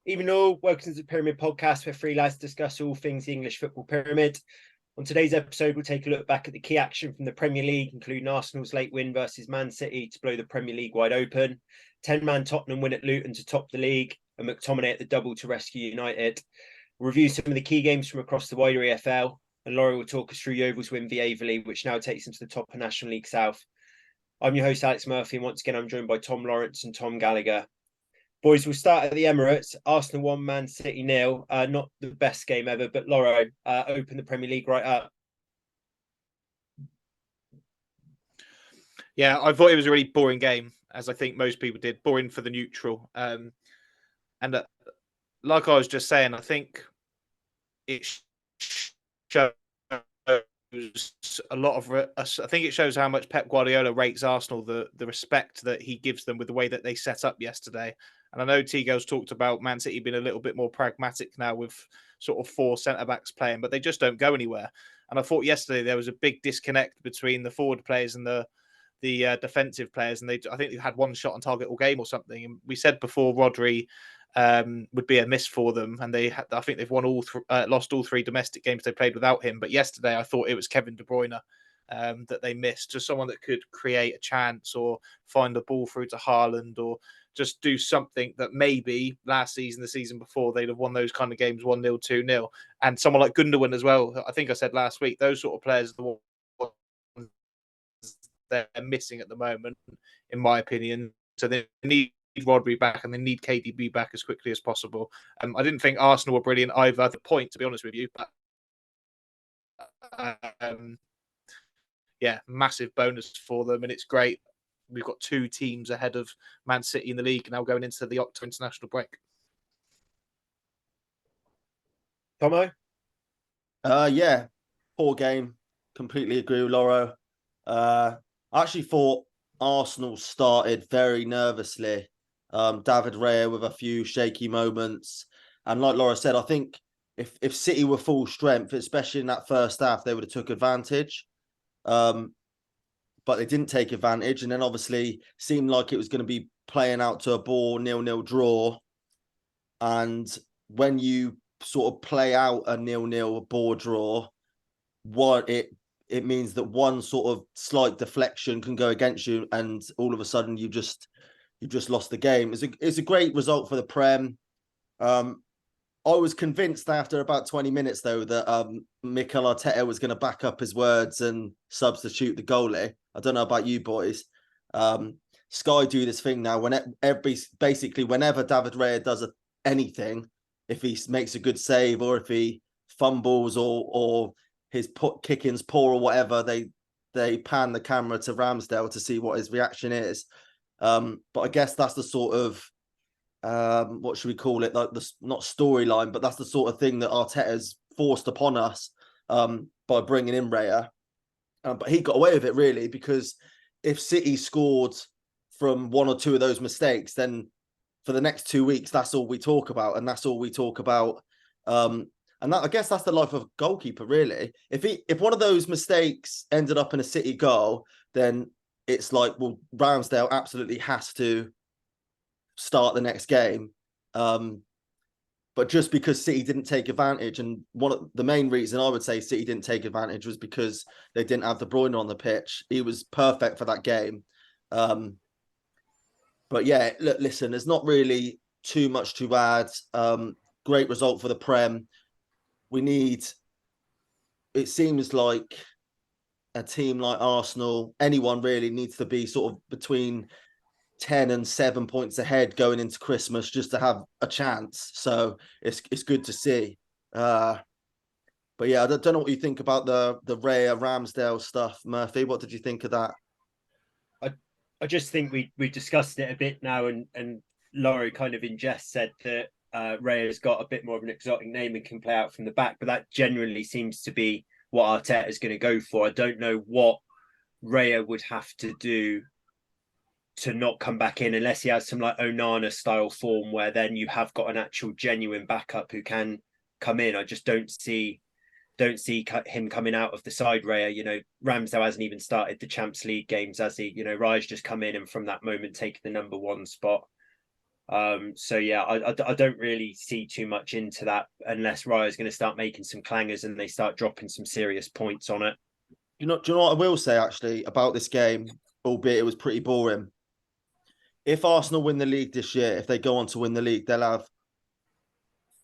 Evening all, welcome to the Pyramid Podcast, where three lads discuss all things the English football pyramid. On today's episode, we'll take a look back at the key action from the Premier League, including Arsenal's late win versus Man City to blow the Premier League wide open, 10-man Tottenham win at Luton to top the league, and McTominay at the double to rescue United. We'll review some of the key games from across the wider EFL, and Laurie will talk us through Yeovil's win via Averley, which now takes them to the top of National League South. I'm your host, Alex Murphy, and once again, I'm joined by Tom Lawrence and Tom Gallagher. Boys, we'll start at the Emirates. Arsenal 1, Man City 0. Not the best game ever, but Loro opened the Premier League right up. Yeah, I thought it was a really boring game, as I think most people did. Boring for the neutral. Like I was just saying, I think it shows a lot of. I think it shows how much Pep Guardiola rates Arsenal, the respect that he gives them with the way that they set up yesterday. And I know Tigo's talked about Man City being a little bit more pragmatic now with sort of four centre-backs playing, but they just don't go anywhere. And I thought yesterday there was a big disconnect between the forward players and the defensive players, and I think they had one shot on target all game or something. And we said before Rodri would be a miss for them, and I think they've lost all three domestic games they played without him. But yesterday I thought it was Kevin De Bruyne that they missed, just someone that could create a chance or find the ball through to Haaland or just do something that maybe last season, the season before, they'd have won those kind of games 1-0, 2-0. And someone like Gundogan as well. I think I said last week, those sort of players are the ones they're missing at the moment, in my opinion. So they need Rodri back and they need KDB back as quickly as possible. I didn't think Arsenal were brilliant either at the point, to be honest with you. But yeah, massive bonus for them, and it's great. We've got two teams ahead of Man City in the league now going into the October international break. Tomo? Yeah, poor game. Completely agree with Loro. I actually thought Arsenal started very nervously. David Raya with a few shaky moments. And like Laura said, I think if City were full strength, especially in that first half, they would have took advantage. But they didn't take advantage. And then obviously seemed like it was going to be playing out to a ball 0-0 draw. And when you sort of play out a 0-0 ball draw, it means that one sort of slight deflection can go against you, and all of a sudden you just lost the game. It's a great result for the Prem. I was convinced after about 20 minutes though that Mikel Arteta was going to back up his words and substitute the goalie. I don't know about you boys. Sky do this thing now whenever David Raya does anything, if he makes a good save or if he fumbles or his kicking's poor or whatever, they pan the camera to Ramsdale to see what his reaction is. But I guess that's the sort of what should we call it? Like not storyline, but that's the sort of thing that Arteta's forced upon us by bringing in Raya. But he got away with it really, because if City scored from one or two of those mistakes, then for the next 2 weeks, that's all we talk about, and that's all we talk about. And that, I guess that's the life of a goalkeeper, really. If one of those mistakes ended up in a City goal, then it's like, well, Ramsdale absolutely has to start the next game. But just because City didn't take advantage, and one of the main reason I would say City didn't take advantage was because they didn't have De Bruyne on the pitch. He was perfect for that game. But yeah, look, listen, there's not really too much to add. Great result for the Prem. It seems like a team like Arsenal, anyone really needs to be sort of between 10 and 7 points ahead going into Christmas just to have a chance. So it's good to see. But yeah, I don't know what you think about the Raya Ramsdale stuff, Murphy. What did you think of that? I just think we discussed it a bit now, and Laurie kind of in jest said that Raya's got a bit more of an exotic name and can play out from the back, but that generally seems to be what Arteta is going to go for. I don't know what Raya would have to do to not come back in, unless he has some like Onana style form where then you have got an actual genuine backup who can come in. I just don't see him coming out of the side. Raya, you know, Ramsdale hasn't even started the Champions League games, has he? You know, Raya's just come in and from that moment taken the number one spot. So yeah, I don't really see too much into that unless Rayo's going to start making some clangers and they start dropping some serious points on it. Do you know what I will say actually about this game, albeit it was pretty boring? If Arsenal win the league this year, if they go on to win the league, they'll have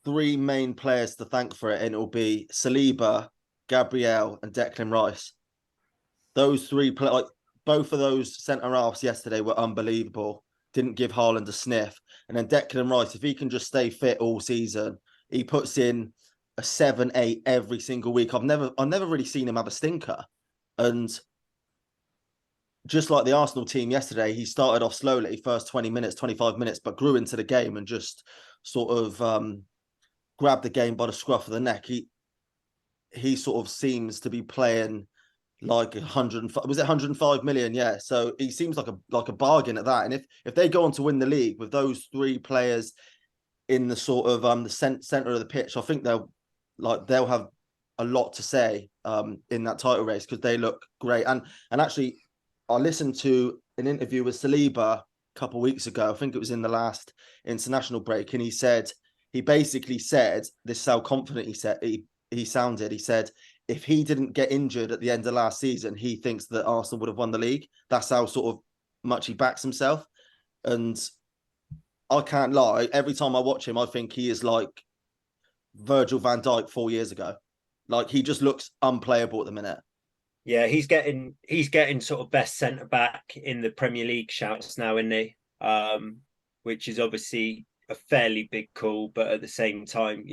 three main players to thank for it, and it'll be Saliba, Gabriel, and Declan Rice. Those three like both of those centre halves yesterday were unbelievable. Didn't give Haaland a sniff. And then Declan Rice, if he can just stay fit all season, he puts in a 7-8 every single week. I've never really seen him have a stinker. And just like the Arsenal team yesterday, he started off slowly, first 20 minutes, 25 minutes, but grew into the game and just sort of grabbed the game by the scruff of the neck. He sort of seems to be playing like 105, was it 105 million? Yeah. So he seems like a bargain at that. And if they go on to win the league with those three players in the sort of the center of the pitch, I think they'll have a lot to say in that title race because they look great. And actually, I listened to an interview with Saliba a couple of weeks ago. I think it was in the last international break, and he basically said this is how confident he sounded. He said if he didn't get injured at the end of last season, he thinks that Arsenal would have won the league. That's how sort of much he backs himself. And I can't lie. Every time I watch him, I think he is like Virgil van Dijk 4 years ago. Like he just looks unplayable at the minute. Yeah, he's getting sort of best centre back in the Premier League shouts now, isn't he? Which is obviously a fairly big call, but at the same time,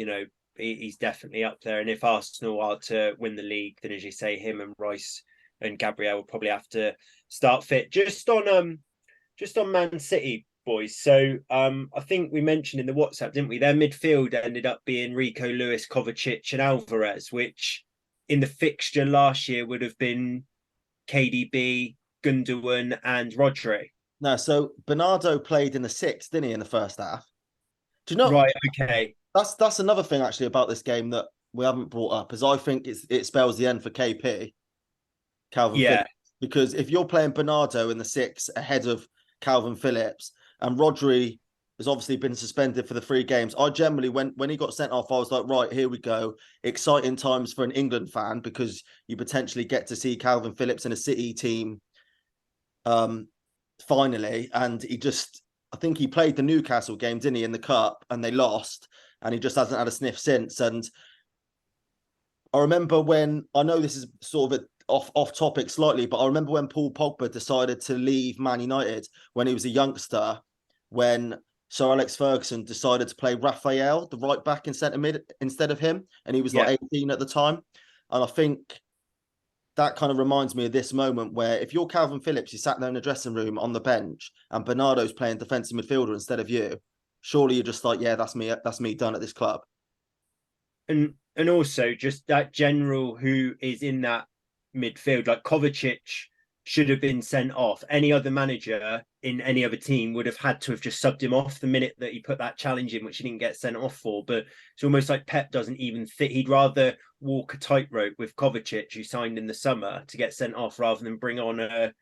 he's definitely up there. And if Arsenal are to win the league, then as you say, him and Rice and Gabriel will probably have to start fit. Just on Man City, boys. So I think we mentioned in the WhatsApp, didn't we? Their midfield ended up being Rico Lewis, Kovacic, and Alvarez, which in the fixture last year would have been KDB, Gundogan, and Rodri. No, so Bernardo played in the sixth, didn't he, in the first half? Do you know? Right. Okay. That's another thing actually about this game that we haven't brought up, is I think it spells the end for KP, Calvin Phillips, because if you're playing Bernardo in the six ahead of Calvin Phillips and Rodri has obviously been suspended for the 3 games, I generally when he got sent off, I was like, right, here we go, exciting times for an England fan because you potentially get to see Calvin Phillips in a City team finally. And I think he played the Newcastle game, didn't he, in the cup, and they lost, and he just hasn't had a sniff since. And I remember I know this is sort of off topic slightly, but I remember when Paul Pogba decided to leave Man United when he was a youngster, when Sir Alex Ferguson decided to play Raphael, the right back in centre mid, instead of him, and he was like 18 at the time. And I think that kind of reminds me of this moment where if you're Calvin Phillips, you sat there in the dressing room on the bench and Bernardo's playing defensive midfielder instead of you, surely you're just like, yeah, that's me done at this club. And also just that general who is in that midfield, like Kovacic should have been sent off. Any other manager in any other team would have had to have just subbed him off the minute that he put that challenge in, which he didn't get sent off for. But it's almost like Pep doesn't even fit. He'd rather walk a tightrope with Kovacic, who signed in the summer, to get sent off rather than bring on a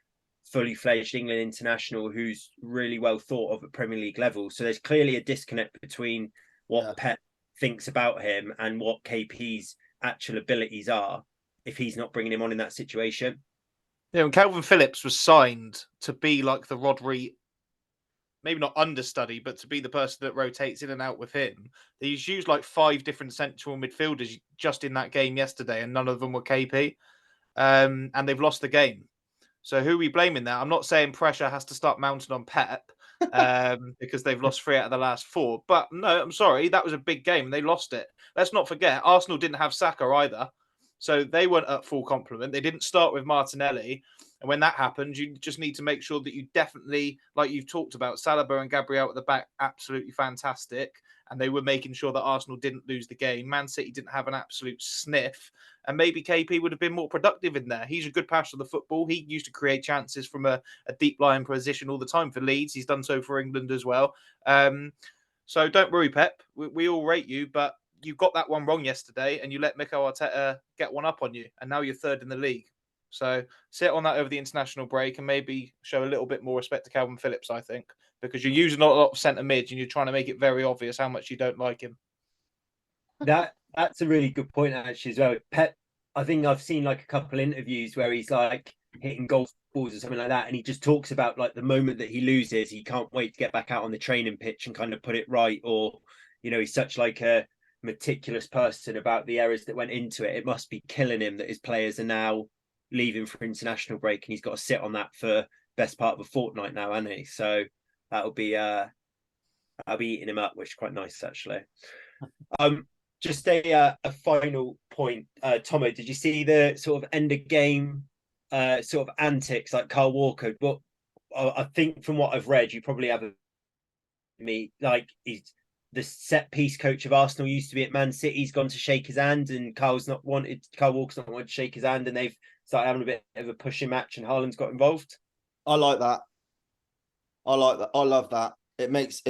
fully fledged England international who's really well thought of at Premier League level. So there's clearly a disconnect between what Pep thinks about him and what KP's actual abilities are if he's not bringing him on in that situation. Yeah, and Calvin Phillips was signed to be like the Rodri, maybe not understudy, but to be the person that rotates in and out with him. He's used like 5 different central midfielders just in that game yesterday, and none of them were KP. And they've lost the game. So who are we blaming that? I'm not saying pressure has to start mounting on Pep because they've lost 3 out of the last 4. But no, I'm sorry, that was a big game and they lost it. Let's not forget, Arsenal didn't have Saka either. So they weren't at full complement. They didn't start with Martinelli. And when that happens, you just need to make sure that you definitely, like you've talked about, Saliba and Gabriel at the back, absolutely fantastic. And they were making sure that Arsenal didn't lose the game. Man City didn't have an absolute sniff. And maybe KP would have been more productive in there. He's a good passer of the football. He used to create chances from a deep lying position all the time for Leeds. He's done so for England as well. So don't worry, Pep. We all rate you, but you got that one wrong yesterday and you let Mikel Arteta get one up on you. And now you're 3rd in the league. So sit on that over the international break and maybe show a little bit more respect to Calvin Phillips, I think. because you're using a lot of centre mids and you're trying to make it very obvious how much you don't like him. That's a really good point actually as well. Pep, I think I've seen like a couple interviews where he's like hitting golf balls or something like that, and he just talks about like the moment that he loses, he can't wait to get back out on the training pitch and kind of put it right. Or, you know, he's such like a meticulous person about the errors that went into it. It must be killing him that his players are now leaving for international break, and he's got to sit on that for best part of a fortnight now, hasn't he? So that'll be I'll be eating him up, which is quite nice actually. Just a final point, Tomo. Did you see the sort of end of game sort of antics like Carl Walker? But I think from what I've read, you probably have me like he's the set piece coach of Arsenal used to be at Man City. He's gone to shake his hand, and Carl Walker's not wanted to shake his hand, and they've started having a bit of a pushing match, and Haaland's got involved. I like that. I like that. I love that. It makes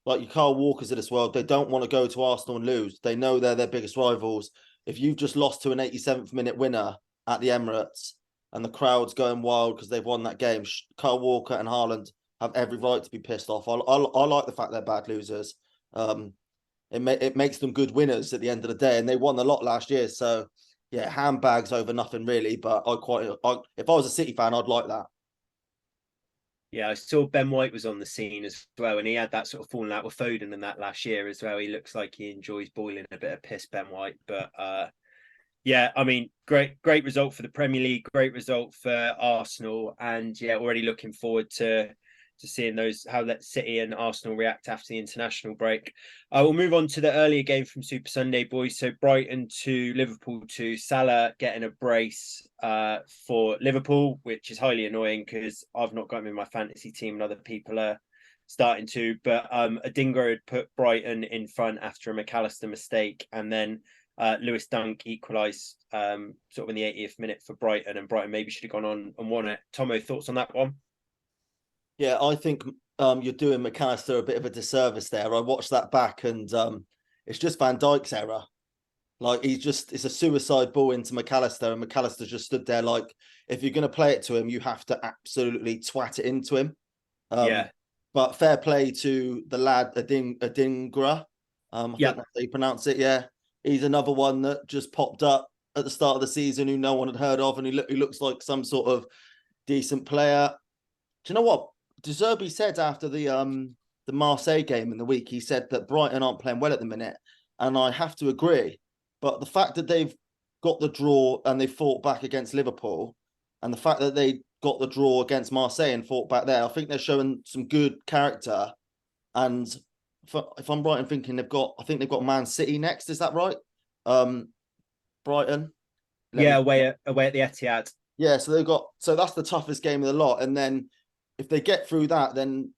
like your Carl Walkers of this world. They don't want to go to Arsenal and lose. They know they're their biggest rivals. If you've just lost to an 87th minute winner at the Emirates and the crowd's going wild because they've won that game, Carl Walker and Haaland have every right to be pissed off. I like the fact they're bad losers. It makes them good winners at the end of the day, and they won a lot last year. So yeah, handbags over nothing really. But if I was a City fan, I'd like that. Yeah, I saw Ben White was on the scene as well, and he had that sort of falling out with Foden in that last year as well. He looks like he enjoys boiling a bit of piss, Ben White. But yeah, I mean, great result for the Premier League, great result for Arsenal, and yeah, already looking forward to seeing how that City and Arsenal react after the international break. We'll move on to the earlier game from Super Sunday, boys. So Brighton to Liverpool 2. Salah getting a brace for Liverpool, which is highly annoying because I've not got him in my fantasy team and other people are starting to. But Adingra had put Brighton in front after a McAllister mistake, and then Lewis Dunk equalised sort of in the 80th minute for Brighton, and Brighton maybe should have gone on and won it. Tomo, thoughts on that one? Yeah, I think you're doing McAllister a bit of a disservice there. I watched that back, and it's just Van Dijk's error. Like it's a suicide ball into McAllister, and McAllister just stood there like, if you're going to play it to him, you have to absolutely twat it into him. Yeah. But fair play to the lad Adingra. I think that's how you pronounce it. Yeah, he's another one that just popped up at the start of the season who no one had heard of, and he looks like some sort of decent player. Do you know what De Zerbi said after the Marseille game in the week? He said that Brighton aren't playing well at the minute, and I have to agree. But the fact that they've got the draw and they fought back against Liverpool, and the fact that they got the draw against Marseille and fought back there, I think they're showing some good character. And if I'm right in thinking, they've got Man City next. Is that right? Brighton. Away at the Etihad. Yeah, so that's the toughest game of the lot, and then if they get through that, then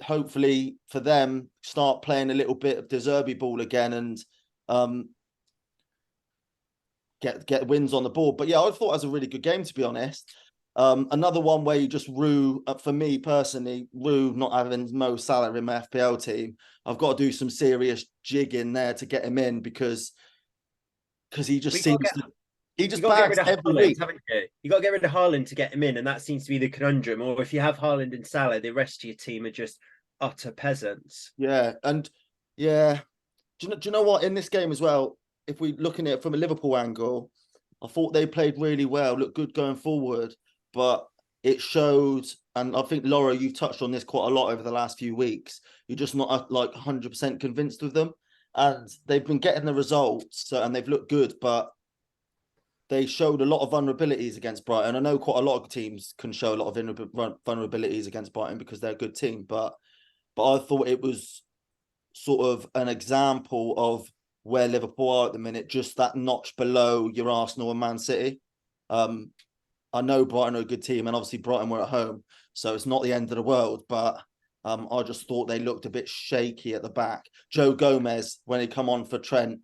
hopefully for them start playing a little bit of De Zerbi ball again and get wins on the board. But yeah, I thought it was a really good game, to be honest. Another one where you just rue, for me personally, not having Mo Salah in my FPL team. I've got to do some serious jigging there to get him in because he just seems to... He just bags every week. You got to get rid of Haaland to get him in, and that seems to be the conundrum. Or if you have Haaland and Salah, the rest of your team are just utter peasants. Yeah, and yeah, do you know what? In this game as well, if we're looking at it from a Liverpool angle, I thought they played really well, looked good going forward, but it showed, and I think Laura, you've touched on this quite a lot over the last few weeks. You're just not like 100% convinced with them, and they've been getting the results, and they've looked good, but they showed a lot of vulnerabilities against Brighton. I know quite a lot of teams can show a lot of vulnerabilities against Brighton because they're a good team, but I thought it was sort of an example of where Liverpool are at the minute, just that notch below your Arsenal and Man City. I know Brighton are a good team, and obviously Brighton were at home, so it's not the end of the world, but I just thought they looked a bit shaky at the back. Joe Gomez, when he come on for Trent,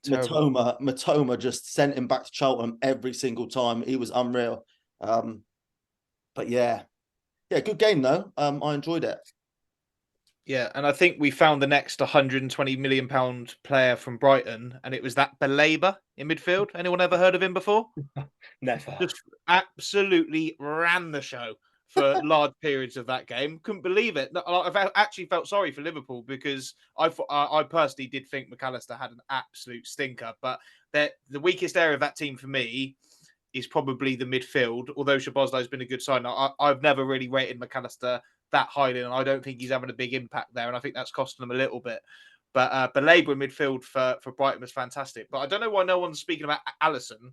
Matoma just sent him back to Cheltenham every single time. He was unreal. But yeah, good game though. I enjoyed it. Yeah, and I think we found the next £120 million player from Brighton, and it was that Baleba in midfield. Anyone ever heard of him before? Never. Just absolutely ran the show for large periods of that game. Couldn't believe it. I've actually felt sorry for Liverpool because I personally did think McAllister had an absolute stinker. But the weakest area of that team for me is probably the midfield. Although Szoboszlai has been a good sign, I've never really rated McAllister that highly, and I don't think he's having a big impact there. And I think that's costing them a little bit. But Labour in midfield for Brighton was fantastic. But I don't know why no one's speaking about Alisson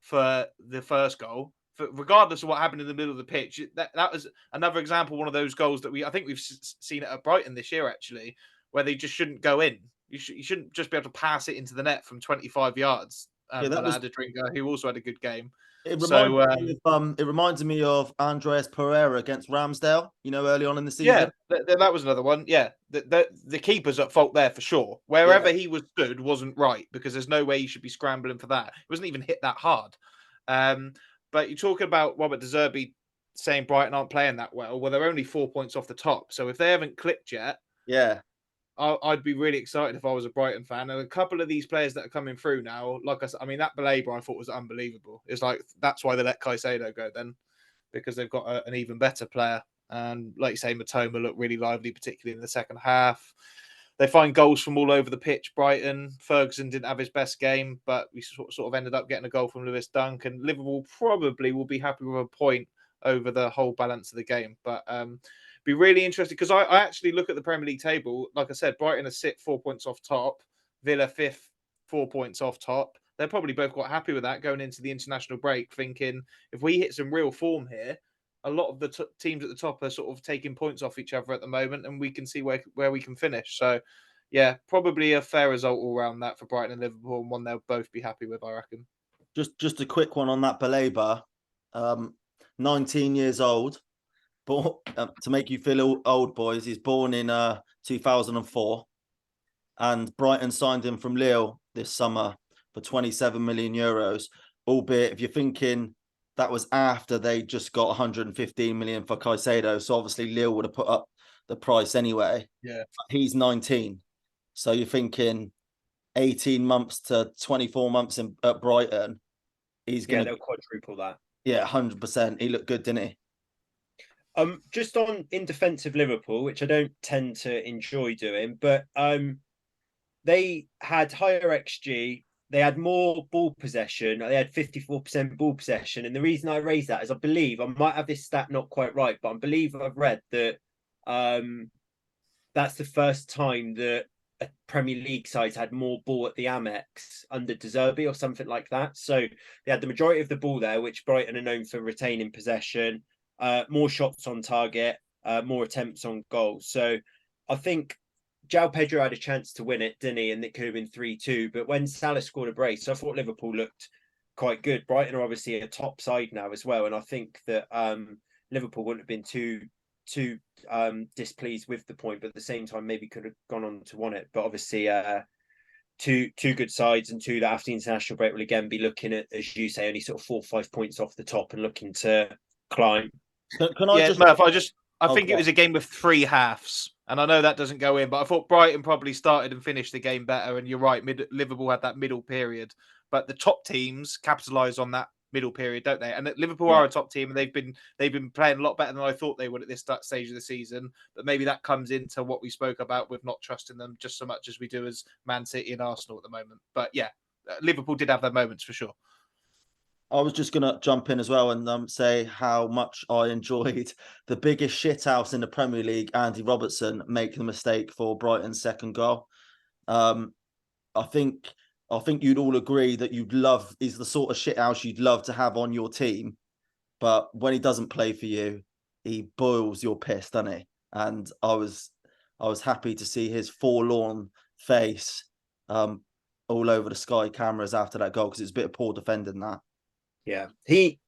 for the first goal. Regardless of what happened in the middle of the pitch, that was another example, one of those goals that I think we've seen it at Brighton this year, actually, where they just shouldn't go in. You shouldn't just be able to pass it into the net from 25 yards. That was Adedringa, who also had a good game. It reminded me of Andreas Pereira against Ramsdale, early on in the season. Yeah, that was another one. Yeah, the keeper's at fault there for sure. Wherever he was stood wasn't right, because there's no way he should be scrambling for that. It wasn't even hit that hard. But you're talking about Robert De Zerbi saying Brighton aren't playing that well. Well, they're only 4 points off the top. So if they haven't clicked yet, I'd be really excited if I was a Brighton fan. And a couple of these players that are coming through now, like I said, I mean, that Belaber I thought was unbelievable. It's like, that's why they let Caicedo go then, because they've got an even better player. And like you say, Matoma looked really lively, particularly in the second half. They find goals from all over the pitch, Brighton. Ferguson didn't have his best game, but we sort of ended up getting a goal from Lewis Dunk. And Liverpool probably will be happy with a point over the whole balance of the game. But be really interested, because I actually look at the Premier League table. Like I said, Brighton are 4 points off top. Villa 5th, 4 points off top. They're probably both quite happy with that going into the international break, thinking if we hit some real form here, a lot of the teams at the top are sort of taking points off each other at the moment, and we can see where we can finish. So, yeah, probably a fair result all around that for Brighton and Liverpool, and one they'll both be happy with, I reckon. Just a quick one on that Belaber. 19 years old, but to make you feel old, boys, he's born in 2004, and Brighton signed him from Lille this summer for 27 million euros. Albeit, if you're thinking that was after they just got 115 million for Caicedo, so obviously Lille would have put up the price anyway. Yeah, he's 19, so you're thinking 18 months to 24 months at Brighton. He's gonna they'll quadruple that. Yeah, 100%. He looked good, didn't he? Just on in defense of Liverpool, which I don't tend to enjoy doing, but they had higher XG. They had more ball possession. They had 54% ball possession. And the reason I raise that is I believe, I might have this stat not quite right, but I believe I've read that that's the first time that a Premier League side had more ball at the Amex under De Zerbi or something like that. So they had the majority of the ball there, which Brighton are known for retaining possession, more shots on target, more attempts on goals. So I think João Pedro had a chance to win it, didn't he? And it could have been 3-2. But when Salah scored a brace, I thought Liverpool looked quite good. Brighton are obviously a top side now as well. And I think that Liverpool wouldn't have been too displeased with the point, but at the same time, maybe could have gone on to win it. But obviously, two good sides, and two that after the international break will again be looking at, as you say, only sort of 4 or 5 points off the top and looking to climb. I think it was a game with 3 halves. And I know that doesn't go in, but I thought Brighton probably started and finished the game better. And you're right, Liverpool had that middle period. But the top teams capitalise on that middle period, don't they? And Liverpool are a top team, and they've been playing a lot better than I thought they would at this stage of the season. But maybe that comes into what we spoke about with not trusting them just so much as we do as Man City and Arsenal at the moment. But yeah, Liverpool did have their moments for sure. I was just going to jump in as well and say how much I enjoyed the biggest shithouse in the Premier League, Andy Robertson, making the mistake for Brighton's second goal. I think you'd all agree that he's the sort of shithouse you'd love to have on your team. But when he doesn't play for you, he boils your piss, doesn't he? And I was happy to see his forlorn face all over the Sky cameras after that goal, because it's a bit of poor defending that. Yeah, he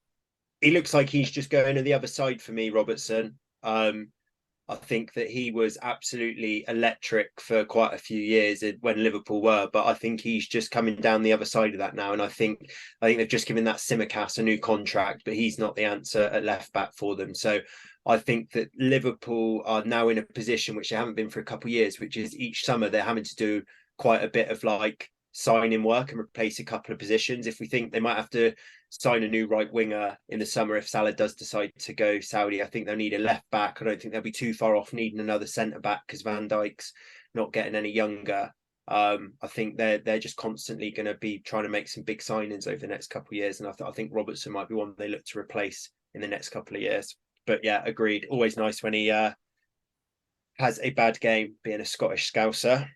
looks like he's just going to the other side for me, Robertson. I think that he was absolutely electric for quite a few years when Liverpool were, but I think he's just coming down the other side of that now. And I think they've just given that Tsimikas a new contract, but he's not the answer at left back for them. So I think that Liverpool are now in a position which they haven't been for a couple of years, which is each summer they're having to do quite a bit of like signing work and replace a couple of positions. If we think they might have to sign a new right winger in the summer, if Salah does decide to go Saudi, I think they'll need a left back. I don't think they'll be too far off needing another centre back because Van Dijk's not getting any younger. I think they're just constantly going to be trying to make some big signings over the next couple of years, and I think Robertson might be one they look to replace in the next couple of years. But yeah, agreed. Always nice when he has a bad game, being a Scottish Scouser.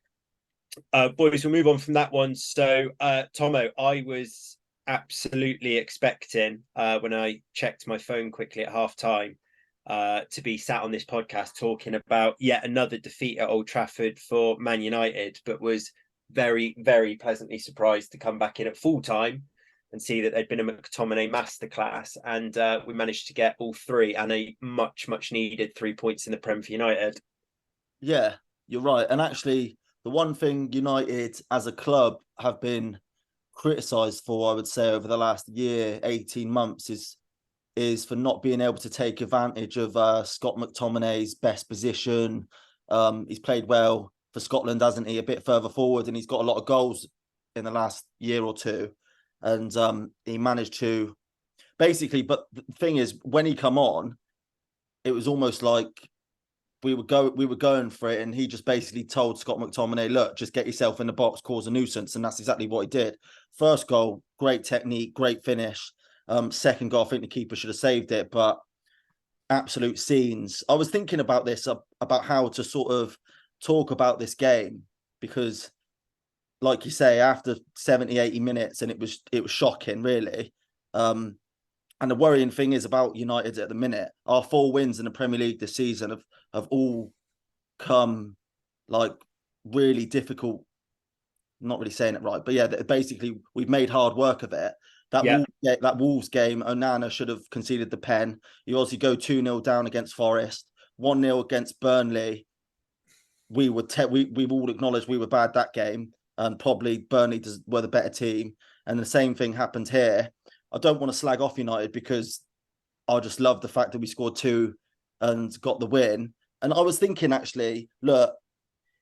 Boys, we'll move on from that one. So, Tomo, I was absolutely expecting when I checked my phone quickly at half time to be sat on this podcast talking about yet another defeat at Old Trafford for Man United, but was very, very pleasantly surprised to come back in at full time and see that there'd been a McTominay masterclass, and we managed to get all three and a much, much needed 3 points in the Prem for United. Yeah, you're right. And actually, the one thing United as a club have been criticised for, I would say, over the last year, 18 months is for not being able to take advantage of Scott McTominay's best position. He's played well for Scotland, hasn't he? A bit further forward, and he's got a lot of goals in the last year or two. And he managed to basically, but the thing is, when he come on, it was almost like we were going for it, and he just basically told Scott McTominay, look, just get yourself in the box, cause a nuisance. And that's exactly what he did. First goal, great technique, great finish. Second goal, I think the keeper should have saved it, but absolute scenes. I was thinking about this, about how to sort of talk about this game, because like you say, after 70, 80 minutes, and it was shocking, really. And the worrying thing is about United at the minute, our 4 wins in the Premier League this season have all come like really difficult. I'm not really saying it right, but yeah, basically we've made hard work of it. That Wolves game, Onana should have conceded the pen. You obviously go 2-0 down against Forest, 1-0 against Burnley. We've all acknowledged we were bad that game, and probably Burnley were the better team. And the same thing happened here. I don't want to slag off United because I just love the fact that we scored 2 and got the win. And I was thinking, actually, look,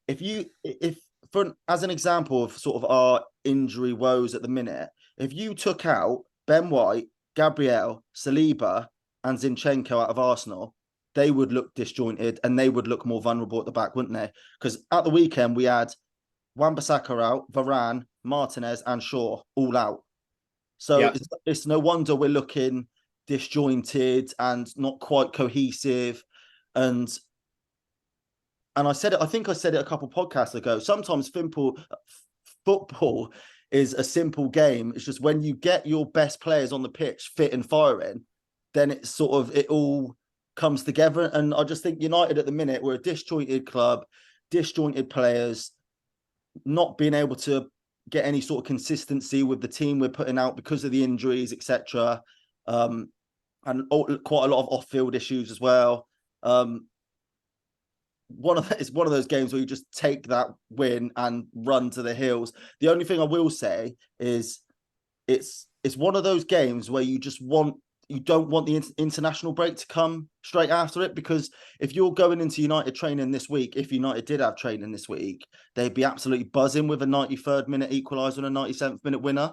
as an example of sort of our injury woes at the minute, if you took out Ben White, Gabriel, Saliba, and Zinchenko out of Arsenal, they would look disjointed and they would look more vulnerable at the back, wouldn't they? Because at the weekend, we had Wan-Bissaka out, Varane, Martinez, and Shaw all out. So it's no wonder we're looking disjointed and not quite cohesive. And I said it, I think I said it a couple of podcasts ago. Sometimes football is a simple game. It's just when you get your best players on the pitch fit and firing, then it's sort of, it all comes together. And I just think United at the minute, we're a disjointed club, disjointed players, not being able to get any sort of consistency with the team we're putting out because of the injuries, etc. And quite a lot of off-field issues as well. It's one of those games where you just take that win and run to the hills. The only thing I will say is it's one of those games where you don't want the international break to come straight after it, because if you're going into United training this week, if United did have training this week, they'd be absolutely buzzing with a 93rd minute equaliser and a 97th minute winner,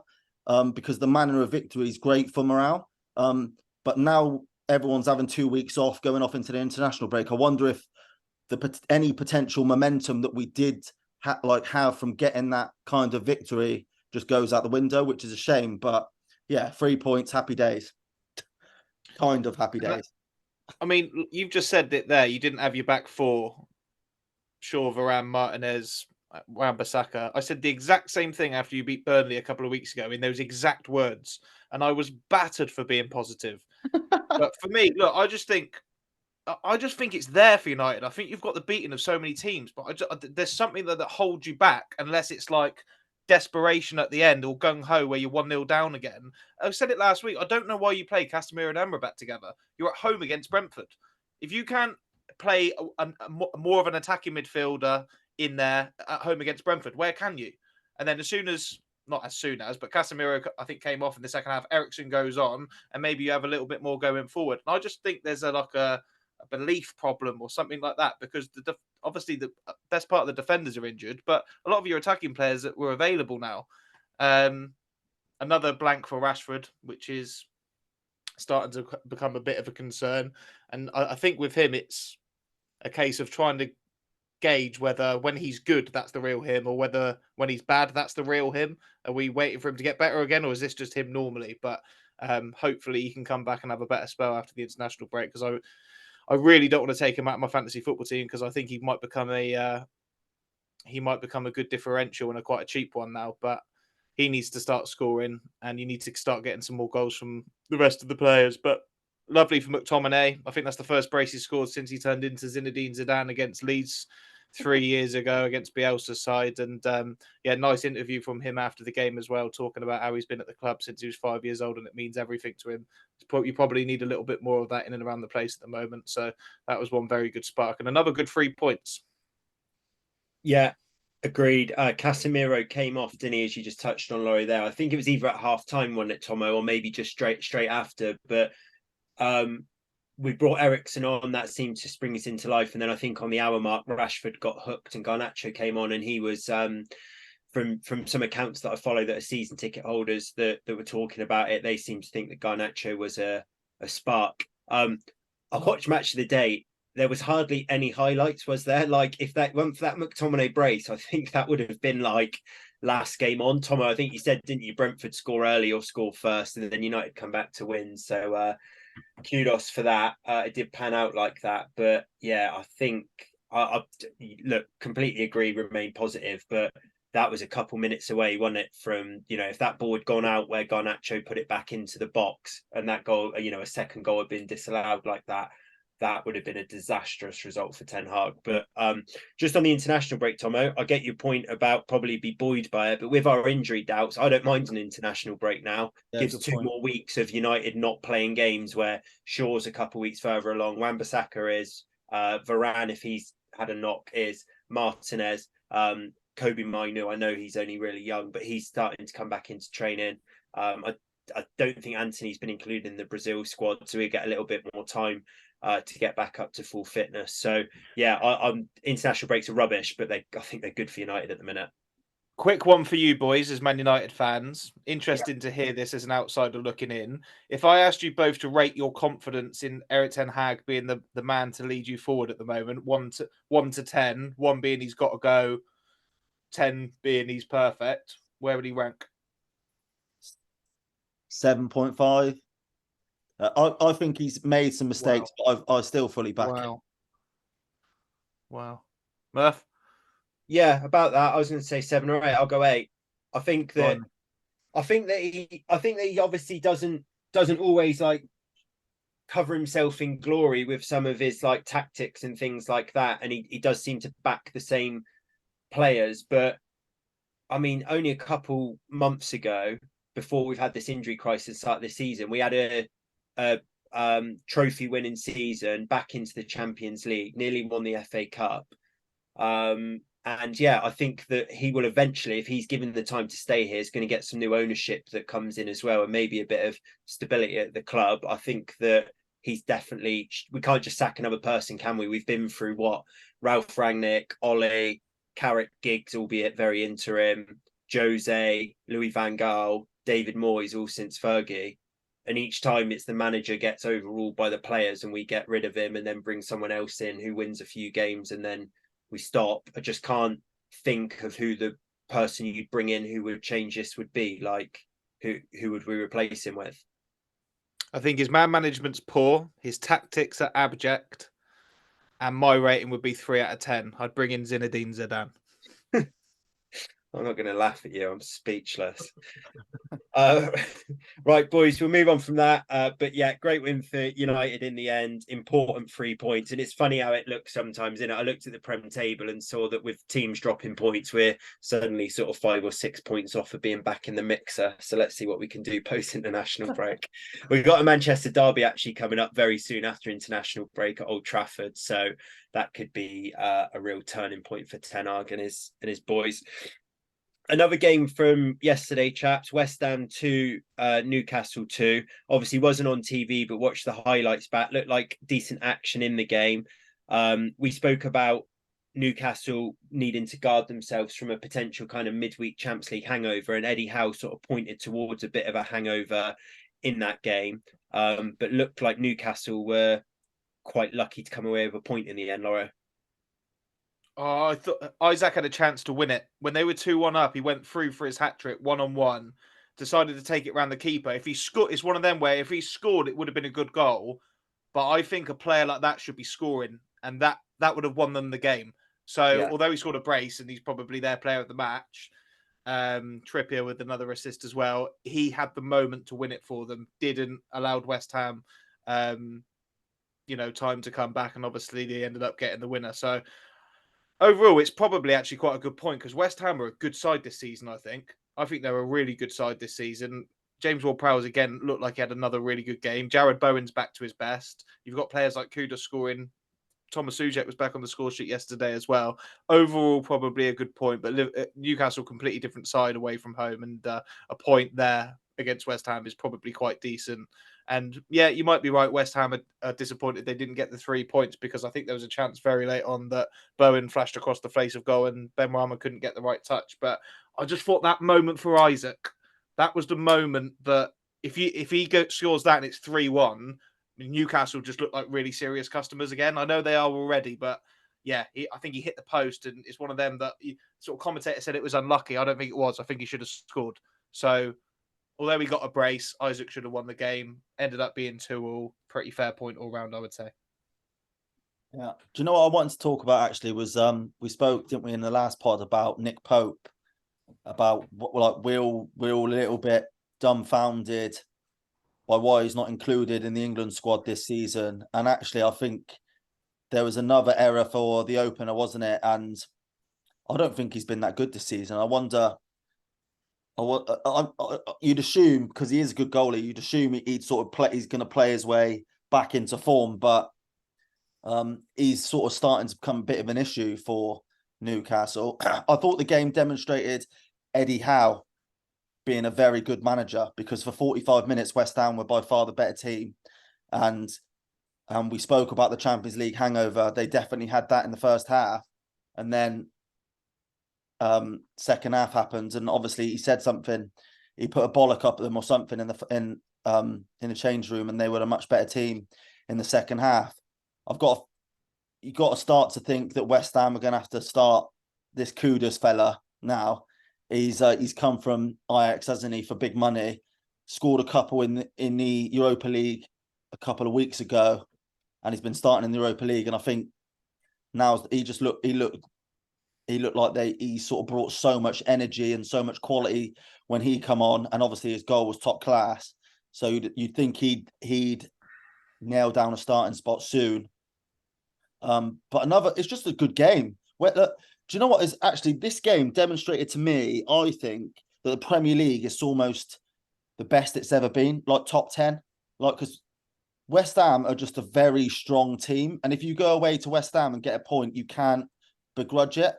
because the manner of victory is great for morale. But now everyone's having 2 weeks off, going off into the international break. I wonder if any potential momentum that we did have from getting that kind of victory just goes out the window, which is a shame. But yeah, 3 points, happy days. Kind of happy days. I mean, you've just said it there. You didn't have your back 4, Shaw, Varane, Martinez, Wan-Bissaka. I said the exact same thing after you beat Burnley a couple of weeks ago in those exact words, and I was battered for being positive. But for me, look, I just think it's there for United. I think you've got the beating of so many teams, but there's something that holds you back, unless it's like desperation at the end or gung-ho where you're 1-0 down again. I said it last week. I don't know why you play Casemiro and Amrabat together. You're at home against Brentford. If you can't play more of an attacking midfielder in there at home against Brentford, where can you? And then but Casemiro, I think, came off in the second half. Eriksen goes on, and maybe you have a little bit more going forward. And I just think there's a belief problem or something like that, because obviously the best part of the defenders are injured, but a lot of your attacking players that were available now. Another blank for Rashford, which is starting to become a bit of a concern. And I think with him, it's a case of trying to gauge whether when he's good, that's the real him, or whether when he's bad, that's the real him. Are we waiting for him to get better again, or is this just him normally? But hopefully he can come back and have a better spell after the international break, because I really don't want to take him out of my fantasy football team, because I think he might become a good differential and quite a cheap one now. But he needs to start scoring, and you need to start getting some more goals from the rest of the players. But lovely for McTominay. I think that's the first brace he scored since he turned into Zinedine Zidane against Leeds 3 years ago against Bielsa's side. And nice interview from him after the game as well, talking about how he's been at the club since he was 5 years old and it means everything to him. You probably need a little bit more of that in and around the place at the moment. So that was one very good spark and another good 3 points. Yeah, agreed. Casemiro came off, didn't he, as you just touched on, Laurie, there. I think it was either at half-time, wasn't it, Tomo, or maybe just straight after. But we brought Eriksen on, that seemed to spring us into life. And then I think on the hour mark, Rashford got hooked and Garnacho came on, and he was from some accounts that I follow that are season ticket holders that were talking about it, they seem to think that Garnacho was a spark. I watched Match of the Day. There was hardly any highlights, was there? Like, if that went for that McTominay brace, I think that would have been like last game on. Tomo, I think you said, didn't you, Brentford score early or score first, and then United come back to win. So kudos for that. It did pan out like that. But yeah, I think I look, completely agree, remain positive. But that was a couple minutes away, wasn't it, from, if that ball had gone out where Garnacho put it back into the box and that goal, a second goal had been disallowed like that, that would have been a disastrous result for Ten Hag. But just on the international break, Tomo, I get your point about probably be buoyed by it, but with our injury doubts, I don't mind an international break now. Yeah, gives 2 more weeks of United not playing games, where Shaw's a couple of weeks further along, Wan-Bissaka is, Varane, if he's had a knock, is, Martinez, Kobe Mainu, I know he's only really young, but he's starting to come back into training. I don't think Anthony's been included in the Brazil squad, so we get a little bit more time to get back up to full fitness. So yeah, I'm international breaks are rubbish, but I think they're good for United at the minute. Quick one for you boys as Man United fans. Interesting to hear this as an outsider looking in. If I asked you both to rate your confidence in Erik ten Hag being the man to lead you forward at the moment, 1 to 10, 1 being he's got to go, 10 being he's perfect, where would he rank? 7.5. I think he's made some mistakes, but I still fully back him. Wow. Murph? Yeah, about that. I was going to say 7 or 8. I'll go 8. I think that he obviously doesn't always like cover himself in glory with some of his like tactics and things like that, and he does seem to back the same players. But I mean, only a couple months ago, before we've had this injury crisis start this season, we had a trophy winning season, back into the Champions League, nearly won the FA Cup. And yeah, I think that he will eventually, if he's given the time to stay here, is going to get some new ownership that comes in as well, and maybe a bit of stability at the club. I think that he's definitely, we can't just sack another person, can we? We've been through Ralph Rangnick, Ole, Carrick, Giggs, albeit very interim, Jose, Louis van Gaal, David Moyes, all since Fergie. And each time it's the manager gets overruled by the players and we get rid of him and then bring someone else in who wins a few games and then we stop. I just can't think of who the person you'd bring in who would change this would be. Like, who would we replace him with? I think his man management's poor, his tactics are abject, and my rating would be 3 out of 10. I'd bring in Zinedine Zidane. I'm not going to laugh at you. I'm speechless. Right, boys, we'll move on from that. But yeah, great win for United in the end. Important 3 points. And it's funny how it looks sometimes, isn't it? I looked at the Prem table and saw that with teams dropping points, we're suddenly sort of 5 or 6 points off of being back in the mixer. So let's see what we can do post-international break. We've got a Manchester derby actually coming up very soon after international break at Old Trafford. So that could be a real turning point for Ten Hag and his boys. Another game from yesterday, chaps. West Ham 2, Newcastle 2. Obviously wasn't on TV, but watched the highlights back. Looked like decent action in the game. We spoke about Newcastle needing to guard themselves from a potential kind of midweek Champions League hangover, and Eddie Howe sort of pointed towards a bit of a hangover in that game. But looked like Newcastle were quite lucky to come away with a point in the end, Laura. Oh, I thought Isaac had a chance to win it. When they were 2-1 up, he went through for his hat-trick, 1-on-1, decided to take it round the keeper. If he scored, it's one of them where if he scored, it would have been a good goal. But I think a player like that should be scoring, and that would have won them the game. So, although he scored a brace, and he's probably their player of the match, Trippier with another assist as well, he had the moment to win it for them, didn't, allowed West Ham, time to come back, and obviously they ended up getting the winner. So, overall, it's probably actually quite a good point because West Ham are a good side this season, I think. I think they're a really good side this season. James Ward-Prowse, again, looked like he had another really good game. Jared Bowen's back to his best. You've got players like Kuda scoring. Thomas Soucek was back on the score sheet yesterday as well. Overall, probably a good point, but Newcastle, completely different side away from home, and a point there against West Ham is probably quite decent. And yeah, you might be right. West Ham are disappointed they didn't get the 3 points because I think there was a chance very late on that Bowen flashed across the face of goal and Ben Rama couldn't get the right touch. But I just thought that moment for Isaac, that was the moment that if he scores that and it's 3-1, Newcastle just look like really serious customers again. I know they are already, but yeah, I think he hit the post, and it's one of them that sort of commentator said it was unlucky. I don't think it was. I think he should have scored. So although he got a brace, Isaac should have won the game. Ended up being 2-2. Pretty fair point all round, I would say. Yeah. Do you know what I wanted to talk about actually was we spoke, didn't we, in the last pod about Nick Pope, about we're all a little bit dumbfounded by why he's not included in the England squad this season. And actually, I think there was another error for the opener, wasn't it? And I don't think he's been that good this season. I wonder. You'd assume, because he is a good goalie, you'd assume he'd sort of play. He's going to play his way back into form, but he's sort of starting to become a bit of an issue for Newcastle. I thought the game demonstrated Eddie Howe being a very good manager, because for 45 minutes, West Ham were by far the better team. And we spoke about the Champions League hangover. They definitely had that in the first half. And then second half happened, and obviously he said something. He put a bollock up at them or something in the change room, and they were a much better team in the second half. You got to start to think that West Ham are going to have to start this Kudus fella now. He's come from Ajax, hasn't he, for big money? Scored a couple in the Europa League a couple of weeks ago, and he's been starting in the Europa League. And I think now he looked like he sort of brought so much energy and so much quality when he come on, and obviously his goal was top class. So you'd think he'd nail down a starting spot soon. But it's just a good game. Do you know what is actually, this game demonstrated to me, I think, that the Premier League is almost the best it's ever been, like top 10. Because West Ham are just a very strong team. And if you go away to West Ham and get a point, you can't begrudge it.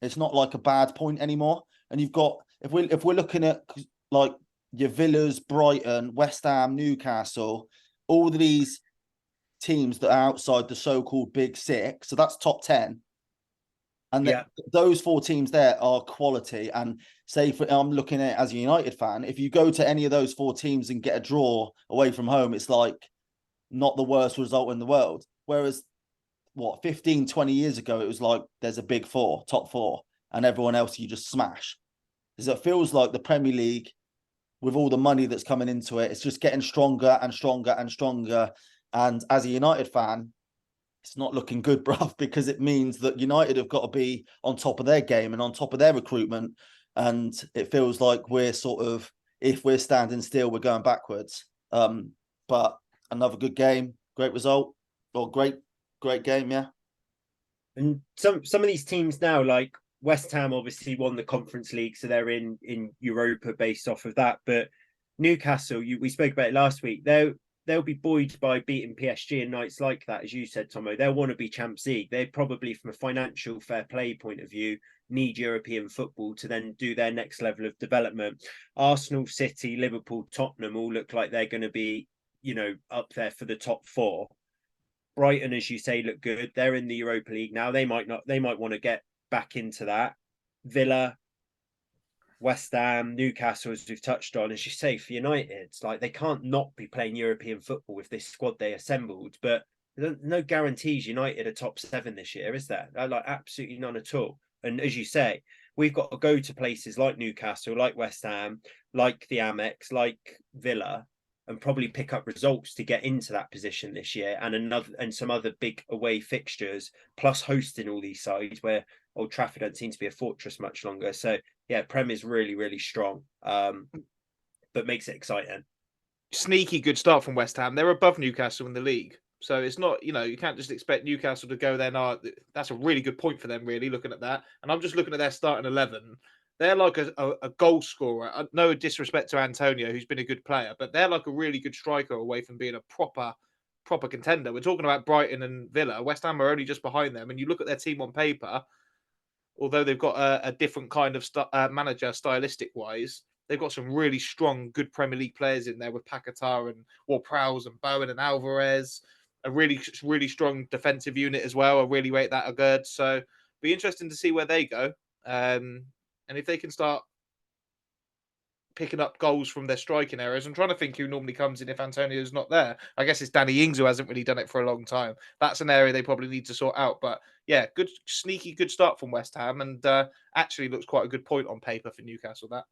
It's not like a bad point anymore. And you've got, if we're looking at like your Villas, Brighton, West Ham, Newcastle, all of these teams that are outside the so-called Big Six, so that's top 10. And those four teams there are quality. And I'm looking at it as a United fan, if you go to any of those four teams and get a draw away from home, it's like not the worst result in the world. Whereas 15, 20 years ago, it was like there's a big four, top four, and everyone else you just smash. Because it feels like the Premier League, with all the money that's coming into it, it's just getting stronger and stronger and stronger. And as a United fan, it's not looking good, bruv, because it means that United have got to be on top of their game and on top of their recruitment. And it feels like we're sort of, if we're standing still, we're going backwards. But another good game, great result, or great game, yeah. And some of these teams now, like West Ham, obviously won the Conference League, so they're in Europa based off of that. But Newcastle, we spoke about it last week. They're they'll be buoyed by beating PSG in nights like that, as you said, Tomo. They'll want to be Champions League. They probably, from a financial fair play point of view, need European football to then do their next level of development. Arsenal, City, Liverpool, Tottenham all look like they're going to be, up there for the top four. Brighton, as you say, look good. They're in the Europa League now. They might want to get back into that. Villa, West Ham, Newcastle, as we've touched on, as you say, for United, it's like they can't not be playing European football with this squad they assembled. But no guarantees United are top 7 this year, is there? Like absolutely none at all. And as you say, we've got to go to places like Newcastle, like West Ham, like the Amex, like Villa, and probably pick up results to get into that position this year, and some other big away fixtures, plus hosting all these sides where Old Trafford don't seem to be a fortress much longer. So yeah, Prem is really, really strong, but makes it exciting. Sneaky good start from West Ham. They're above Newcastle in the league. So it's not, you can't just expect Newcastle to go there now. That's a really good point for them, really, looking at that. And I'm just looking at their starting 11. They're like a goal scorer. No disrespect to Antonio, who's been a good player, but they're like a really good striker away from being a proper contender. We're talking about Brighton and Villa. West Ham are only just behind them. And you look at their team on paper, although they've got a different kind of manager stylistic-wise, they've got some really strong, good Premier League players in there with Paquetá and Ward-Prowse and Bowen and Alvarez. A really, really strong defensive unit as well. I really rate that a good. So be interesting to see where they go. And if they can start picking up goals from their striking areas, I'm trying to think who normally comes in if Antonio's not there. I guess it's Danny Ings who hasn't really done it for a long time. That's an area they probably need to sort out. But yeah, good, sneaky, good start from West Ham, and actually looks quite a good point on paper for Newcastle. That.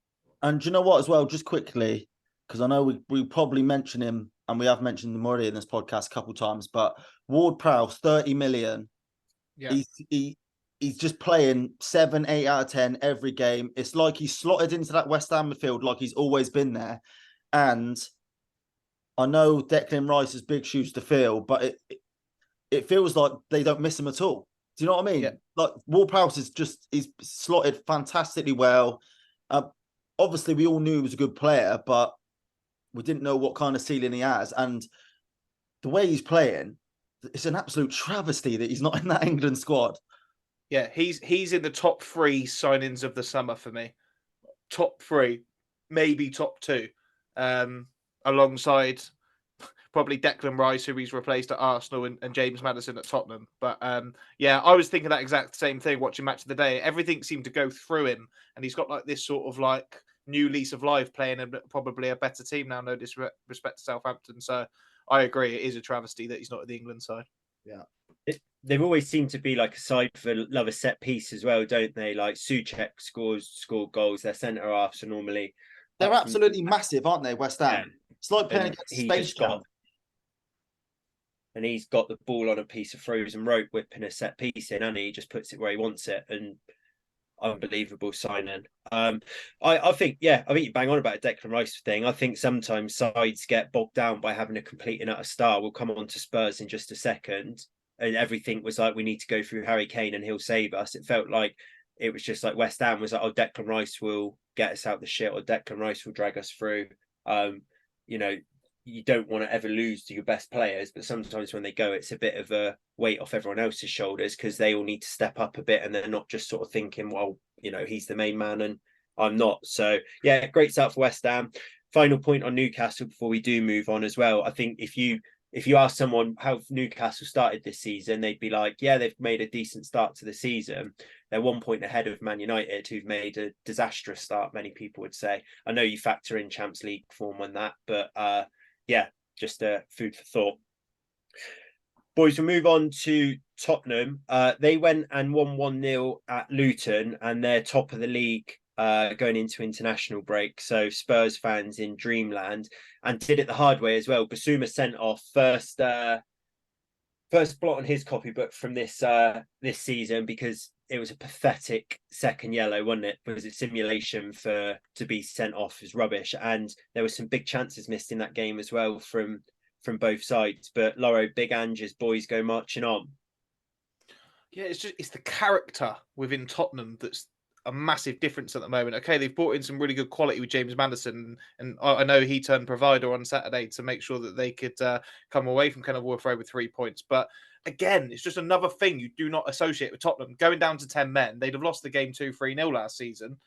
And do you know what, as well, just quickly, because I know we probably mention him, and we have mentioned him already in this podcast a couple of times, but Ward-Prowse, 30 million. Yeah. He's just playing 7, 8 out of 10 every game. It's like he's slotted into that West Ham midfield like he's always been there. And I know Declan Rice has big shoes to fill, but it feels like they don't miss him at all. Do you know what I mean? Yeah. Like Ward-Prowse he's slotted fantastically well. Obviously, we all knew he was a good player, but we didn't know what kind of ceiling he has. And the way he's playing, it's an absolute travesty that he's not in that England squad. Yeah, he's in the top 3 signings of the summer for me. Top 3, maybe top 2, alongside probably Declan Rice, who he's replaced at Arsenal, and James Maddison at Tottenham. But yeah, I was thinking that exact same thing watching Match of the Day. Everything seemed to go through him, and he's got like this sort of like new lease of life, playing probably a better team now. No disrespect to Southampton. So I agree, it is a travesty that he's not at the England side. Yeah. They've always seemed to be like a side for love a set piece as well, don't they? Like Souček scored goals. Their centre halves are normally they're absolutely massive, aren't they? West Ham. Yeah. It's like playing against Space Jam. And he's got the ball on a piece of frozen rope, whipping a set piece in, and he just puts it where he wants it. And unbelievable signing. I think you bang on about a Declan Rice thing. I think sometimes sides get bogged down by having a complete and utter star. We'll come on to Spurs in just a second. And everything was like, we need to go through Harry Kane and he'll save us. It felt like it was just like West Ham was like, oh, Declan Rice will get us out the shit, or Declan Rice will drag us through. You don't want to ever lose to your best players, but sometimes when they go, it's a bit of a weight off everyone else's shoulders because they all need to step up a bit, and they're not just sort of thinking, well, he's the main man and I'm not. So yeah, great start for West Ham. Final point on Newcastle before we do move on as well. I think if you ask someone how Newcastle started this season, they'd be like, yeah, they've made a decent start to the season. They're 1 point ahead of Man United, who've made a disastrous start, many people would say. I know you factor in Champions League form on that, but yeah, just food for thought. Boys, we'll move on to Tottenham. They went and won 1-0 at Luton, and they're top of the league going into international break. So Spurs fans in dreamland, and did it the hard way as well. Basuma sent off first blot on his copybook from this season, because it was a pathetic second yellow, wasn't it? It was a simulation to be sent off as rubbish, and there were some big chances missed in that game as well from both sides. But Loro, Big Ange's boys go marching on. Yeah, it's the character within Tottenham that's a massive difference at the moment. Okay, they've brought in some really good quality with James Maddison, and I know he turned provider on Saturday to make sure that they could come away from Kenilworth Road with 3 points. But again, it's just another thing you do not associate with Tottenham. Going down to 10 men, they'd have lost the game 2-3-0 last season.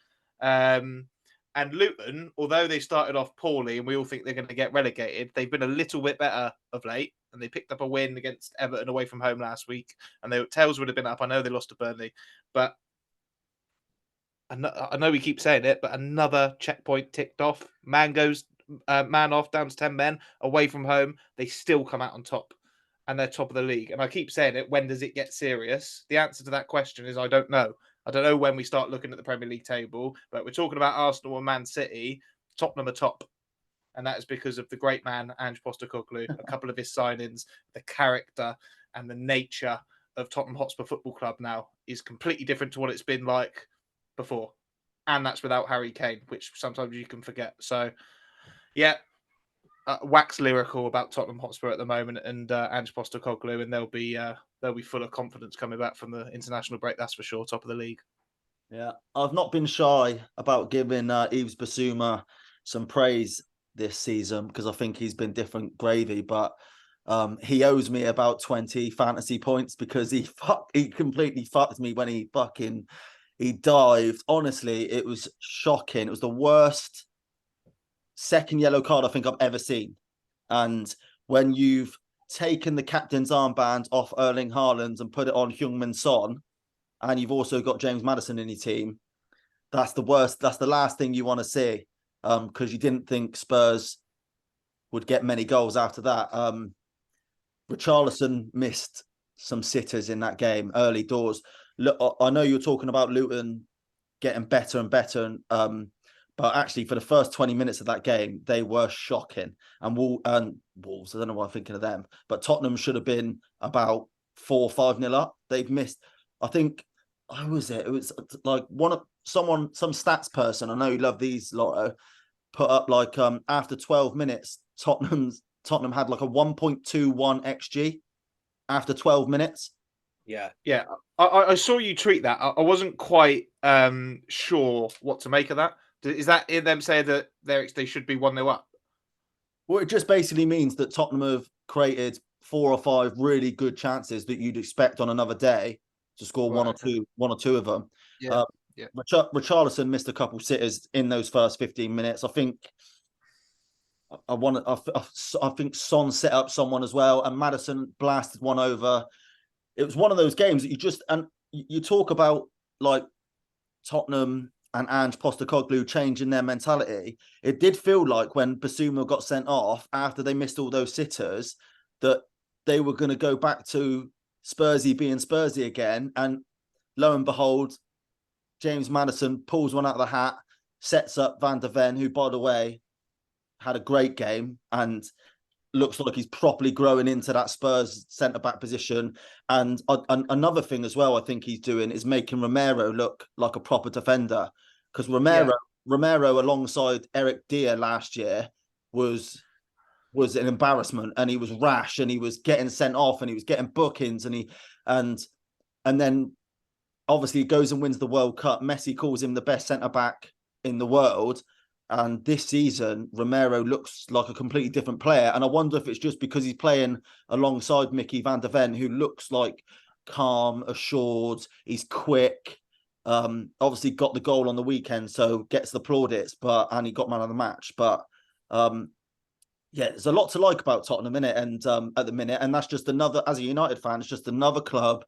And Luton, although they started off poorly and we all think they're going to get relegated, they've been a little bit better of late. And they picked up a win against Everton away from home last week. And their tails would have been up. I know they lost to Burnley. But I know we keep saying it, but another checkpoint ticked off. Man off, down to 10 men, away from home. They still come out on top. And they're top of the league. And I keep saying it, when does it get serious? The answer to that question is I don't know. I don't know when we start looking at the Premier League table, but we're talking about Arsenal and Man City. Tottenham are top. And that is because of the great man, Ange Postecoglou, a couple of his signings, the character and the nature of Tottenham Hotspur Football Club now is completely different to what it's been like before. And that's without Harry Kane, which sometimes you can forget. So, yeah, wax lyrical about Tottenham Hotspur at the moment and Ange Postecoglou, and they'll be full of confidence coming back from the international break. That's for sure. Top of the league. Yeah, I've not been shy about giving Yves Bissouma some praise this season because I think he's been different gravy, but he owes me about 20 fantasy points because he completely fucked me when he dived. Honestly, it was shocking. It was the worst second yellow card I think I've ever seen. And when you've taken the captain's armband off Erling Haaland and put it on Heung-min Son, and you've also got James Maddison in your team, that's the worst. That's the last thing you want to see, because you didn't think Spurs would get many goals after that. Richarlison missed some sitters in that game early doors. Look, I know you're talking about Luton getting better and better, but actually for the first 20 minutes of that game, they were shocking. And Wolves, I don't know why I'm thinking of them, but Tottenham should have been about 4 or 5-0 up. They've missed, I think, who was it? It was like some stats person, I know you love these, Lotto, put up like after 12 minutes, Tottenham had like a 1.21 XG after 12 minutes. Yeah. I saw you tweet that. I wasn't quite sure what to make of that. Is that in them saying that they should be 1-0 up? Well, it just basically means that Tottenham have created 4 or 5 really good chances that you'd expect on another day to score one or two of them. Yeah. Richarlison missed a couple sitters in those first 15 minutes. I think Son set up someone as well, and Maddison blasted one over. It was one of those games that you talk about like Tottenham and Ange Postecoglou changing their mentality. It did feel like when Bissouma got sent off after they missed all those sitters that they were going to go back to Spursy being Spursy again. And lo and behold, James Maddison pulls one out of the hat, sets up Van der Ven, who, by the way, had a great game and looks like he's properly growing into that Spurs centre-back position. And another thing as well I think he's doing is making Romero look like a proper defender. Because Romero alongside Eric Dier last year was an embarrassment, and he was rash, and he was getting sent off, and he was getting bookings, and then obviously he goes and wins the World Cup. Messi calls him the best centre-back in the world. And this season, Romero looks like a completely different player. And I wonder if it's just because he's playing alongside Mickey van der Ven, who looks like calm, assured, he's quick. Obviously got the goal on the weekend, so gets the plaudits, and he got man of the match. But there's a lot to like about Tottenham in it, and at the minute, and that's just another, as a United fan, it's just another club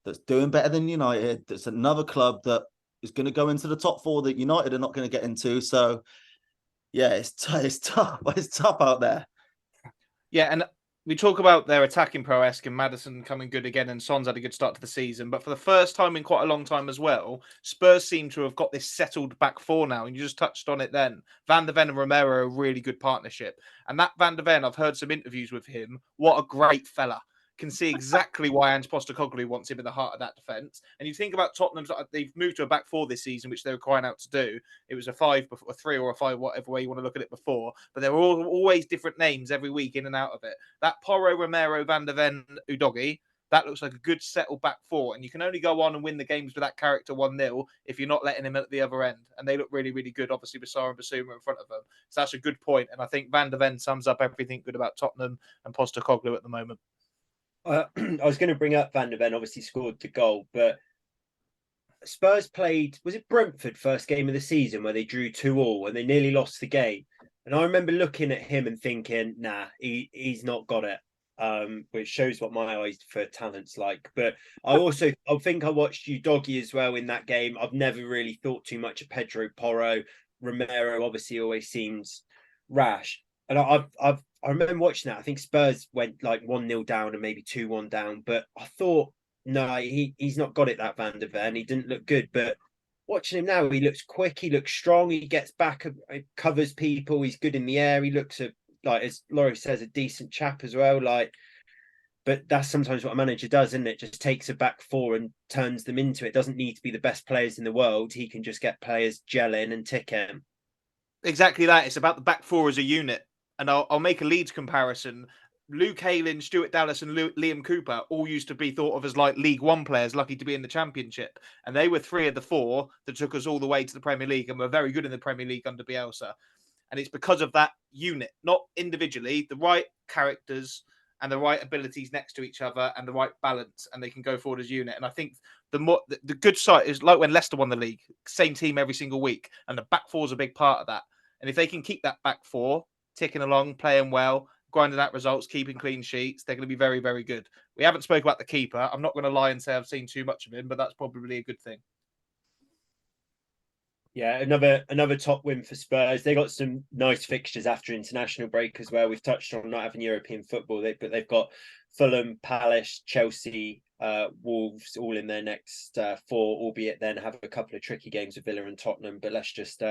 that's doing better than United. That's another club that is going to go into the top 4 that United are not going to get into. So yeah, it's tough. It's tough out there. Yeah, and we talk about their attacking prowess and Maddison coming good again, and Son's had a good start to the season. But for the first time in quite a long time as well, Spurs seem to have got this settled back 4 now. And you just touched on it then. Van der Ven and Romero are a really good partnership. And that Van der Ven, I've heard some interviews with him. What a great fella. Can see exactly why Ange Postecoglou wants him in the heart of that defence. And you think about Tottenham's, they've moved to a back 4 this season, which they were crying out to do. It was a 5, a 3 or a 5, whatever way you want to look at it before. But there were always different names every week in and out of it. That Porro, Romero, Van der Ven, Udogie, that looks like a good settled back four. And you can only go on and win the games with that character 1-0 if you're not letting him at the other end. And they look really, really good, obviously, with Sarr and Basuma in front of them. So that's a good point. And I think Van der Ven sums up everything good about Tottenham and Postecoglou at the moment. I was going to bring up Van der Ven, obviously scored the goal, but Spurs played, was it Brentford first game of the season where they drew 2-2 and they nearly lost the game? And I remember looking at him and thinking, nah, he's not got it. Which shows what my eyes for talent's like. But I think I watched Udogie as well in that game. I've never really thought too much of Pedro Porro. Romero obviously always seems rash. And I remember watching that. I think Spurs went like 1-0 down and maybe 2-1 down. But I thought, no, he's not got it, that Van der Ven. He didn't look good. But watching him now, he looks quick. He looks strong. He gets back, covers people. He's good in the air. He looks like, as Laurie says, a decent chap as well. Like, but that's sometimes what a manager does, isn't it? Just takes a back four and turns them into it. Doesn't need to be the best players in the world. He can just get players gelling and ticking. Exactly that. It's about the back four as a unit. And I'll make a Leeds comparison. Luke Ayling, Stuart Dallas, and Liam Cooper all used to be thought of as like League One players, lucky to be in the Championship. And they were 3 of the 4 that took us all the way to the Premier League and were very good in the Premier League under Bielsa. And it's because of that unit, not individually, the right characters and the right abilities next to each other and the right balance, and they can go forward as a unit. And I think the good side is like when Leicester won the league, same team every single week, and the back four is a big part of that. And if they can keep that back four ticking along, playing well, grinding out results, keeping clean sheets, they're going to be very, very good. We haven't spoke about the keeper. I'm not going to lie and say I've seen too much of him, but that's probably a good thing. Yeah, another top win for Spurs. They got some nice fixtures after international break as well. We've touched on not having European football, but they've got Fulham, Palace, Chelsea, Wolves all in their next 4, albeit then have a couple of tricky games with Villa and Tottenham. But let's just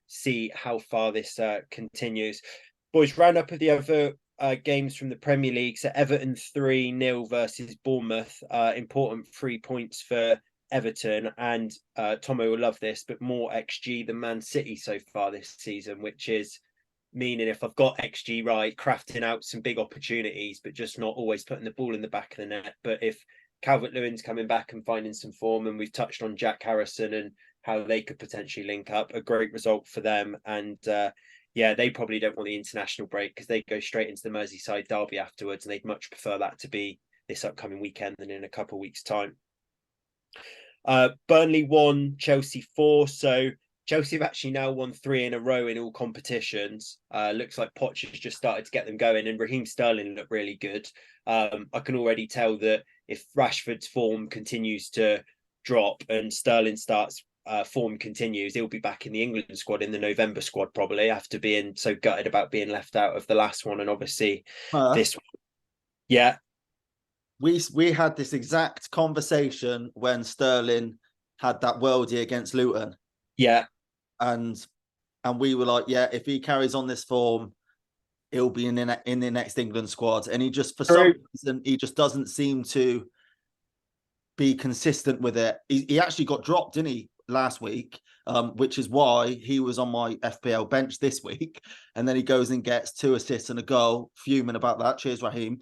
see how far this continues. Boys, round up of the other games from the Premier League. So Everton 3-0 versus Bournemouth. Important 3 points for Everton, and Tomo will love this, but more XG than Man City so far this season, which is meaning if I've got XG right, crafting out some big opportunities, but just not always putting the ball in the back of the net. But if Calvert-Lewin's coming back and finding some form, and we've touched on Jack Harrison and how they could potentially link up, a great result for them. And yeah, they probably don't want the international break because they go straight into the Merseyside derby afterwards, and they'd much prefer that to be this upcoming weekend than in a couple of weeks' time. Burnley 1, Chelsea 4. So Chelsea have actually now won 3 in a row in all competitions. Looks like Poch has just started to get them going, and Raheem Sterling looked really good. I can already tell that if Rashford's form continues to drop and Sterling starts form continues, he'll be back in the England squad, in the November squad, probably, after being so gutted about being left out of the last one, and obviously this one. Yeah. We had this exact conversation when Sterling had that worldie against Luton. Yeah. And we were like, yeah, if he carries on this form, he'll be in the next England squad. And he just, for some reason, he just doesn't seem to be consistent with it. He actually got dropped, didn't he, last week, which is why he was on my FPL bench this week. And then he goes and gets 2 assists and a goal. Fuming about that. Cheers, Raheem.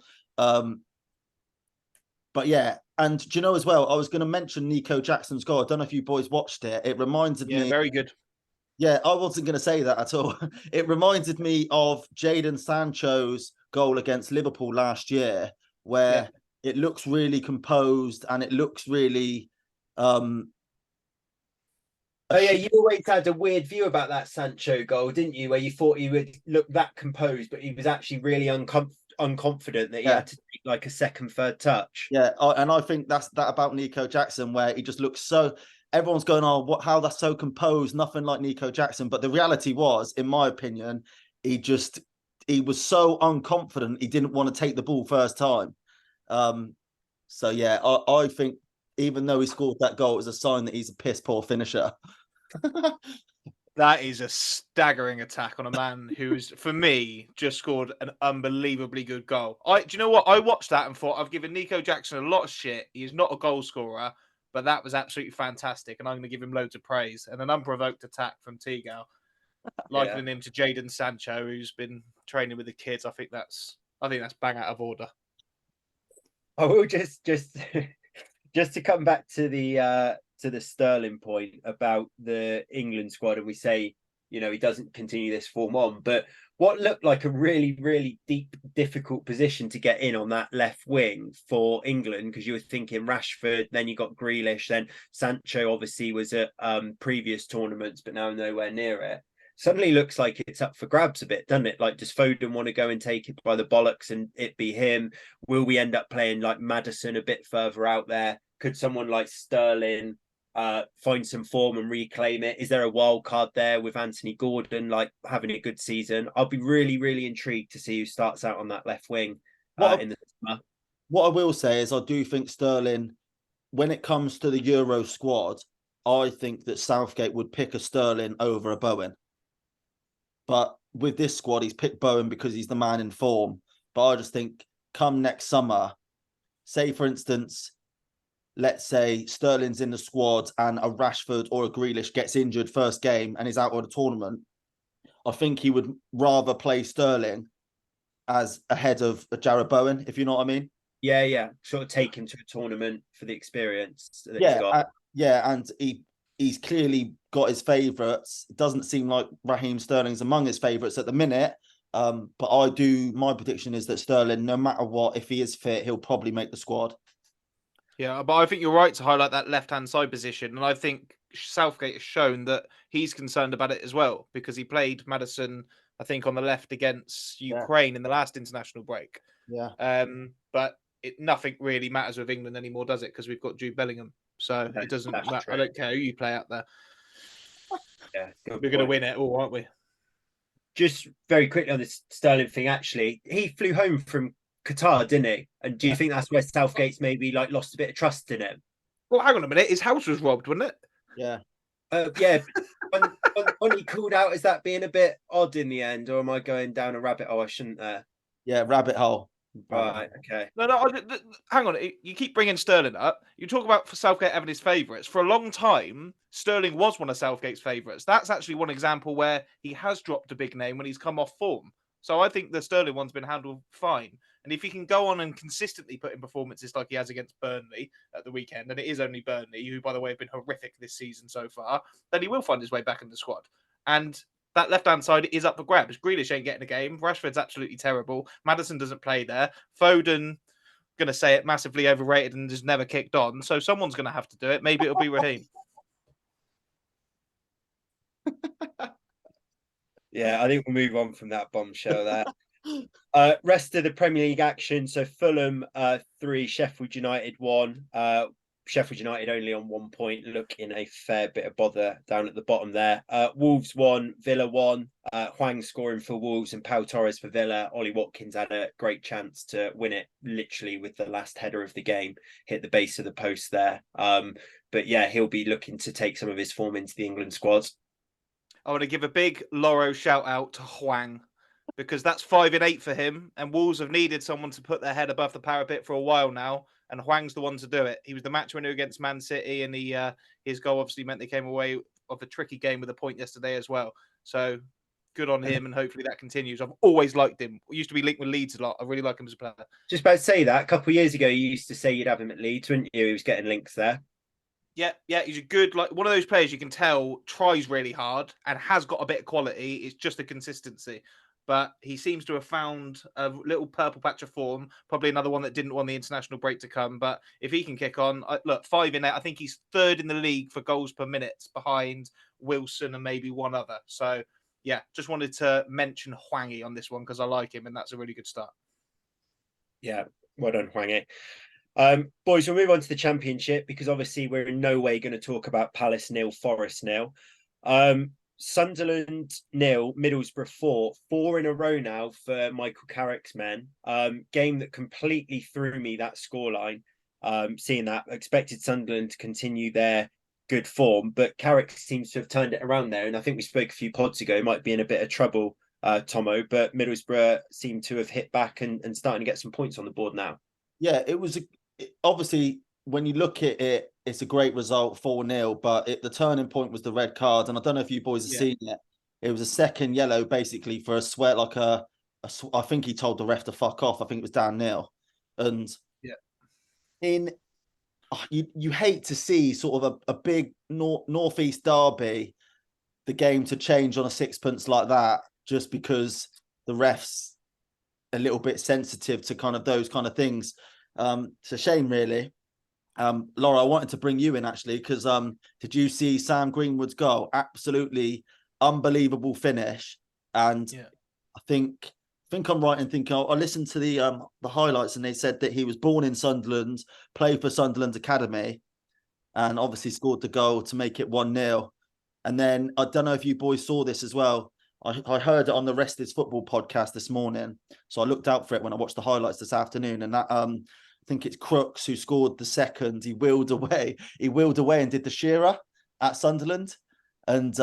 But yeah, and do you know as well, I was going to mention Nico Jackson's goal. I don't know if you boys watched it. It reminded me. Very good. Yeah, I wasn't going to say that at all. It reminded me of Jadon Sancho's goal against Liverpool last year, where it looks really composed and it looks really... Oh yeah, you always had a weird view about that Sancho goal, didn't you? Where you thought he would look that composed, but he was actually really unconfident that he had to take like a second, third touch. Yeah, and I think that's that about Nico Jackson, where he just looks so... Everyone's going, oh, how that's so composed, nothing like Nico Jackson. But the reality was, in my opinion, he was so unconfident, he didn't want to take the ball first time. So yeah, I think even though he scored that goal, it was a sign that he's a piss poor finisher. That is a staggering attack on a man who's, for me, just scored an unbelievably good goal. Do you know what? I watched that and thought, I've given Nico Jackson a lot of shit. He's not a goal scorer, but that was absolutely fantastic, and I'm going to give him loads of praise. And an unprovoked attack from Teagow, likening him to Jadon Sancho, who's been training with the kids. I think that's bang out of order. I will just just to come back to the Sterling point about the England squad, and we say, you know, he doesn't continue this form on, but what looked like a really, really deep, difficult position to get in on that left wing for England, because you were thinking Rashford, then you got Grealish, then Sancho obviously was at previous tournaments, but now nowhere near it. Suddenly looks like it's up for grabs a bit, doesn't it? Like, does Foden want to go and take it by the bollocks and it be him? Will we end up playing like Maddison a bit further out there? Could someone like Sterling find some form and reclaim it? Is there a wild card there with Anthony Gordon like having a good season? I'll be really, really intrigued to see who starts out on that left wing in the summer. What I will say is I do think Sterling, when it comes to the Euro squad, I think that Southgate would pick a Sterling over a Bowen. But with this squad, he's picked Bowen because he's the man in form. But I just think come next summer, say for instance, let's say Sterling's in the squad and a Rashford or a Grealish gets injured first game and is out of the tournament, I think he would rather play Sterling as ahead of Jarrod Bowen, if you know what I mean. Yeah. Sort of take him to a tournament for the experience that he's got. And he's clearly got his favourites. It doesn't seem like Raheem Sterling's among his favourites at the minute. But my prediction is that Sterling, no matter what, if he is fit, he'll probably make the squad. Yeah, but I think you're right to highlight that left-hand side position. And I think Southgate has shown that he's concerned about it as well, because he played Maddison, I think, on the left against Ukraine in the last international break. Yeah. But nothing really matters with England anymore, does it? Because we've got Jude Bellingham. So it doesn't matter. I don't care who you play out there. Yeah, we're going to win it all, aren't we? Just very quickly on this Sterling thing, actually, he flew home from Qatar, didn't he? And do you think that's where Southgate's maybe like lost a bit of trust in him? Well, hang on a minute. His house was robbed, wasn't it? Yeah. Yeah. when he called out, is that being a bit odd in the end, or am I going down a rabbit hole I shouldn't there? Yeah, rabbit hole. Right, okay. No, hang on. You keep bringing Sterling up. You talk about Southgate having his favourites. For a long time, Sterling was one of Southgate's favourites. That's actually one example where he has dropped a big name when he's come off form. So I think the Sterling one's been handled fine. And if he can go on and consistently put in performances like he has against Burnley at the weekend, and it is only Burnley, who, by the way, have been horrific this season so far, then he will find his way back in the squad. And that left-hand side is up for grabs. Grealish ain't getting a game. Rashford's absolutely terrible. Maddison doesn't play there. Foden, going to say it, massively overrated and just never kicked on. So someone's going to have to do it. Maybe it'll be Raheem. Yeah, I think we'll move on from that bombshell there. Rest of the Premier League action. So Fulham 3, Sheffield United 1. Sheffield United only on 1 point, looking a fair bit of bother down at the bottom there. Wolves 1, Villa 1. Hwang scoring for Wolves and Pau Torres for Villa. Ollie Watkins had a great chance to win it, literally with the last header of the game, hit the base of the post there. But yeah, he'll be looking to take some of his form into the England squad. I want to give a big Loro shout out to Hwang, because that's 5 in 8 for him. And Wolves have needed someone to put their head above the parapet for a while now. And Hwang's the one to do it. He was the match winner against Man City, and his goal obviously meant they came away of a tricky game with a point yesterday as well. So good on him, and hopefully that continues. I've always liked him. We used to be linked with Leeds a lot. I really like him as a player. Just about to say that. A couple of years ago, you used to say you'd have him at Leeds, wouldn't you? He was getting links there. Yeah, he's a good, like, one of those players you can tell tries really hard and has got a bit of quality. It's just a consistency. But he seems to have found a little purple patch of form, probably another one that didn't want the international break to come. But if he can kick on, look, 5 in 8, I think he's 3rd in the league for goals per minute behind Wilson and maybe one other. So, yeah, just wanted to mention Hwangy on this one because I like him, and that's a really good start. Yeah, well done, Hwangy. Boys, we'll move on to the Championship, because obviously we're in no way going to talk about Palace 0, Forest 0. Sunderland 0, Middlesbrough 4 in a row now for Michael Carrick's men. Game that completely threw me, that scoreline. Seeing that, expected Sunderland to continue their good form, but Carrick seems to have turned it around there. And I think we spoke a few pods ago, might be in a bit of trouble, Tomo, but Middlesbrough seem to have hit back and starting to get some points on the board now. Yeah, it was obviously, when you look at it, it's a great result, 4-0, but the turning point was the red card. And I don't know if you boys have seen it. It was a second yellow, basically, for a sweat, like I think he told the ref to fuck off. I think it was Dan Neil. And you hate to see sort of a big northeast derby, the game to change on a sixpence like that, just because the refs a little bit sensitive to kind of those kind of things. It's a shame, really. Laura, I wanted to bring you in actually because did you see Sam Greenwood's goal? Absolutely unbelievable finish, and I think I'm right in thinking I listened to the highlights and they said that he was born in Sunderland, played for Sunderland's academy, and obviously scored the goal to make it 1-0. And then I don't know if you boys saw this as well. I heard it on the Rest is Football podcast this morning, so I looked out for it when I watched the highlights this afternoon. And that I think it's Crooks who scored the second. He wheeled away and did the Shearer at Sunderland. And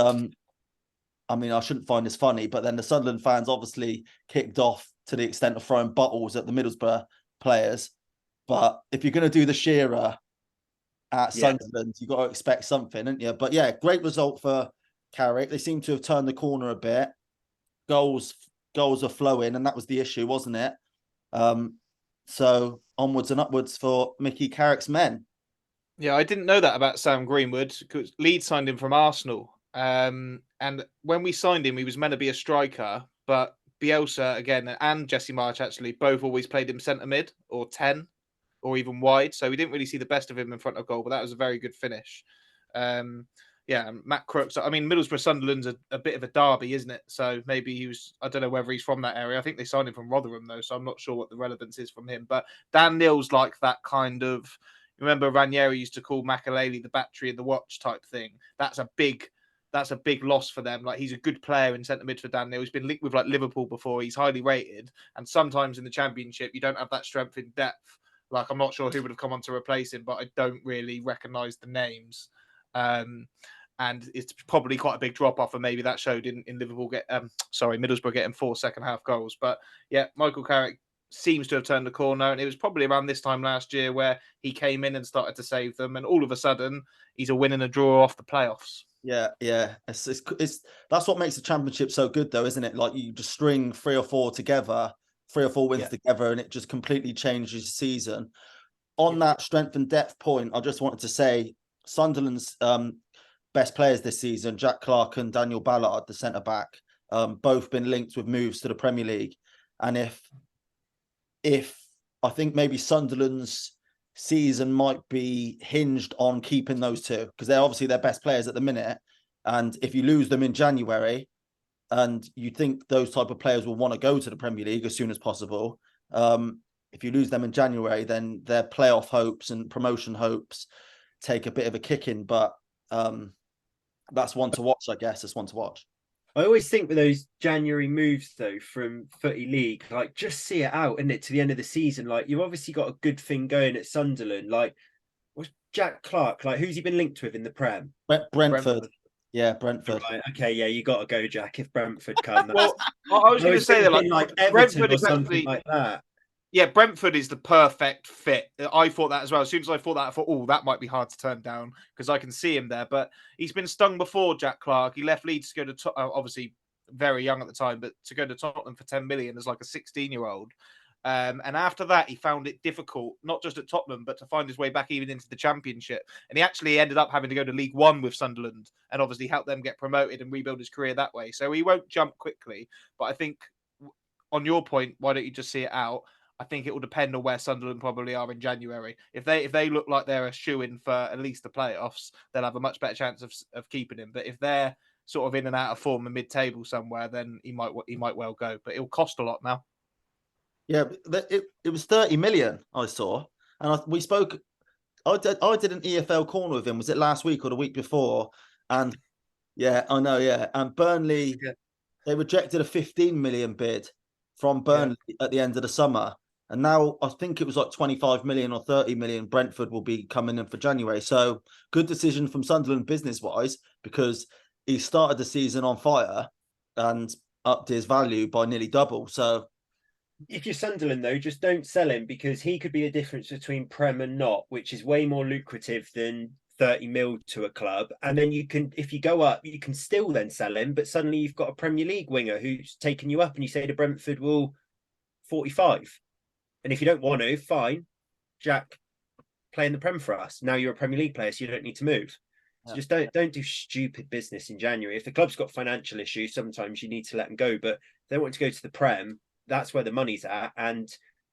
I mean, I shouldn't find this funny, but then the Sunderland fans obviously kicked off to the extent of throwing bottles at the Middlesbrough players. But if you're going to do the Shearer at Sunderland, you've got to expect something, haven't you? But yeah, great result for Carrick. They seem to have turned the corner a bit. Goals are flowing, and that was the issue, wasn't it? So onwards and upwards for Mickey Carrick's men. Yeah, I didn't know that about Sam Greenwood because Leeds signed him from Arsenal. And when we signed him, he was meant to be a striker, but Bielsa again and Jesse March actually both always played him centre mid or 10 or even wide. So we didn't really see the best of him in front of goal, but that was a very good finish. Yeah, Matt Crooks. I mean, Middlesbrough Sunderland's a bit of a derby, isn't it? So maybe he was, I don't know whether he's from that area. I think they signed him from Rotherham, though, so I'm not sure what the relevance is from him. But Dan Neil's like that kind of, remember Ranieri used to call Makelele the battery and the watch type thing. That's a big loss for them. Like, he's a good player in centre mid for Dan Neil. He's been linked with like Liverpool before. He's highly rated. And sometimes in the Championship, you don't have that strength in depth. Like, I'm not sure who would have come on to replace him, but I don't really recognise the names. And it's probably quite a big drop off, and maybe that showed in Liverpool Middlesbrough getting 4 second half goals. But yeah, Michael Carrick seems to have turned the corner, and it was probably around this time last year where he came in and started to save them, and all of a sudden he's a win and a draw off the playoffs. Yeah. It's that's what makes the Championship so good, though, isn't it? Like, you just string 3 or 4 together, 3 or 4 wins together, and it just completely changes the season. On that strength and depth point, I just wanted to say Sunderland's best players this season, Jack Clarke and Daniel Ballard, the centre back, both been linked with moves to the Premier League. And if I think maybe Sunderland's season might be hinged on keeping those two, because they're obviously their best players at the minute. And if you lose them in January, and you think those type of players will want to go to the Premier League as soon as possible, if you lose them in January, then their playoff hopes and promotion hopes take a bit of a kicking. But that's one to watch, I guess. It's one to watch. I always think with those January moves, though, from Footy League, like, just see it out, isn't it, to the end of the season? Like, you've obviously got a good thing going at Sunderland. Like, what's Jack Clarke? Like, who's he been linked with in the Prem? Brentford. Yeah, Brentford. Right. Okay, yeah, you got to go, Jack, if Brentford come. Well, I was going to say that, like Everton or something like that. Yeah, Brentford is the perfect fit. I thought that as well. As soon as I thought that, I thought, oh, that might be hard to turn down because I can see him there. But he's been stung before, Jack Clarke. He left Leeds to go to, obviously very young at the time, but to go to Tottenham for 10 million as like a 16-year-old. And after that, he found it difficult, not just at Tottenham, but to find his way back even into the Championship. And he actually ended up having to go to League One with Sunderland and obviously help them get promoted and rebuild his career that way. So he won't jump quickly. But I think on your point, why don't you just see it out? I think it will depend on where Sunderland probably are in January. If they look like they're a shoo-in for at least the playoffs, they'll have a much better chance of keeping him. But if they're sort of in and out of form and mid-table somewhere, then he might well go. But it'll cost a lot now. Yeah, it was 30 million I saw, and we spoke. I did an EFL corner with him. Was it last week or the week before? And yeah, I know. Yeah, and Burnley, they rejected a 15 million bid from Burnley at the end of the summer. And now I think it was like 25 million or 30 million Brentford will be coming in for January. So good decision from Sunderland business-wise, because he started the season on fire and upped his value by nearly double. So if you're Sunderland, though, just don't sell him, because he could be the difference between Prem and not, which is way more lucrative than 30 mil to a club. And then you can, if you go up, you can still then sell him, but suddenly you've got a Premier League winger who's taken you up, and you say to Brentford, well, 45. And if you don't want to, fine, Jack, play in the Prem for us. Now you're a Premier League player, so you don't need to move. So just don't do stupid business in January. If the club's got financial issues, sometimes you need to let them go. But if they want to go to the Prem, that's where the money's at, and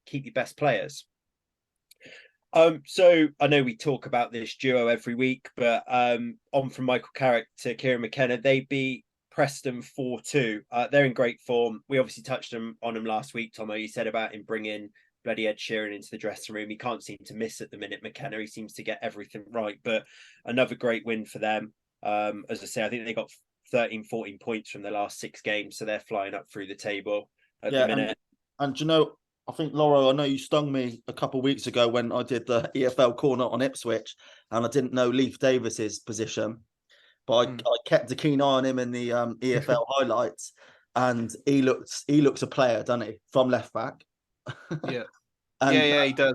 keep your best players. So I know we talk about this duo every week, but on from Michael Carrick to Kieran McKenna, they beat Preston 4-2. They're in great form. We obviously touched on them last week, Tomo. You said about him bringing bloody Ed Sheeran into the dressing room. He can't seem to miss at the minute, McKenna. He seems to get everything right, but another great win for them. As I say, I think they got 13, 14 points from the last 6 games, so they're flying up through the table at the minute. And you know, I think, Lauro, I know you stung me a couple of weeks ago when I did the EFL corner on Ipswich, and I didn't know Leif Davis's position, but I kept a keen eye on him in the EFL highlights, and he looks a player, doesn't he, from left back? Yeah, and, he does.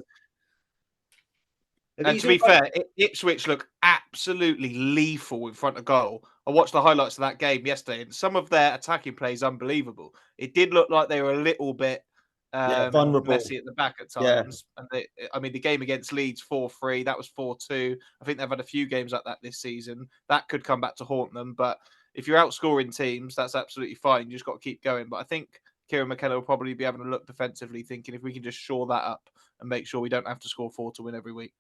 And to be fair, Ipswich look absolutely lethal in front of goal. I watched the highlights of that game yesterday, and some of their attacking play is unbelievable. It did look like they were a little bit vulnerable, messy at the back at times. And the game against Leeds 4-3, that was 4-2. I think they've had a few games like that this season. That could come back to haunt them. But if you're outscoring teams, that's absolutely fine. You just got to keep going. But I think Kieran McKenna will probably be having a look defensively, thinking if we can just shore that up and make sure we don't have to score 4 to win every week.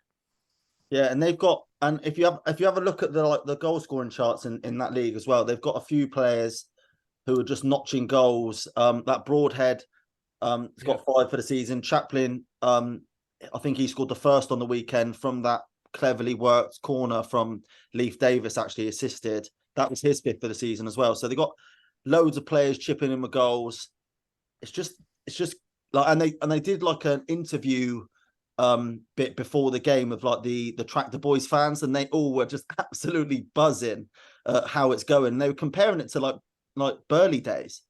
Yeah, and they've got, and if you have a look at the goal scoring charts in that league as well, they've got a few players who are just notching goals. That Broadhead, he's got 5 for the season. Chaplin, I think he scored the first on the weekend from that cleverly worked corner from Leif Davis, actually assisted. That was his 5th for the season as well. So they got loads of players chipping in with goals. It's just like, and they did like an interview bit before the game of like the Tractor Boys fans, and they all were just absolutely buzzing how it's going. They were comparing it to like Burley days.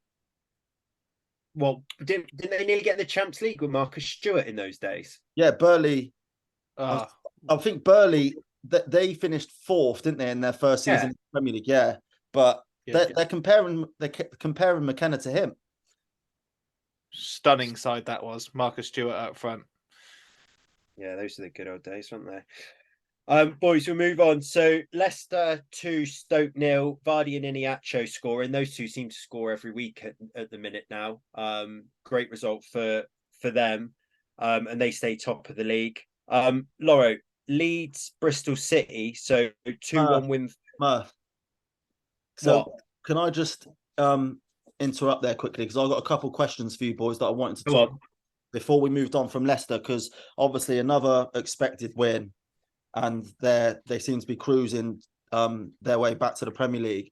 Well, didn't they nearly get the Champions League with Marcus Stewart in those days? Yeah, Burley. I think Burley, they finished 4th, didn't they, in their first season in the Premier League? Yeah, but they're comparing McKenna to him. Stunning side that was. Marcus Stewart up front. Yeah, those are the good old days, weren't they? Boys, we'll move on. So Leicester 2, Stoke 0, Vardy and Iniacho scoring. Those two seem to score every week at the minute now. Great result for them. And they stay top of the league. Lauro, Leeds, Bristol City. So 2-1 win. Murph. So can I just interrupt there quickly? Because I've got a couple questions for you boys that I wanted to talk before we moved on from Leicester, because obviously another expected win, and they seem to be cruising their way back to the Premier League.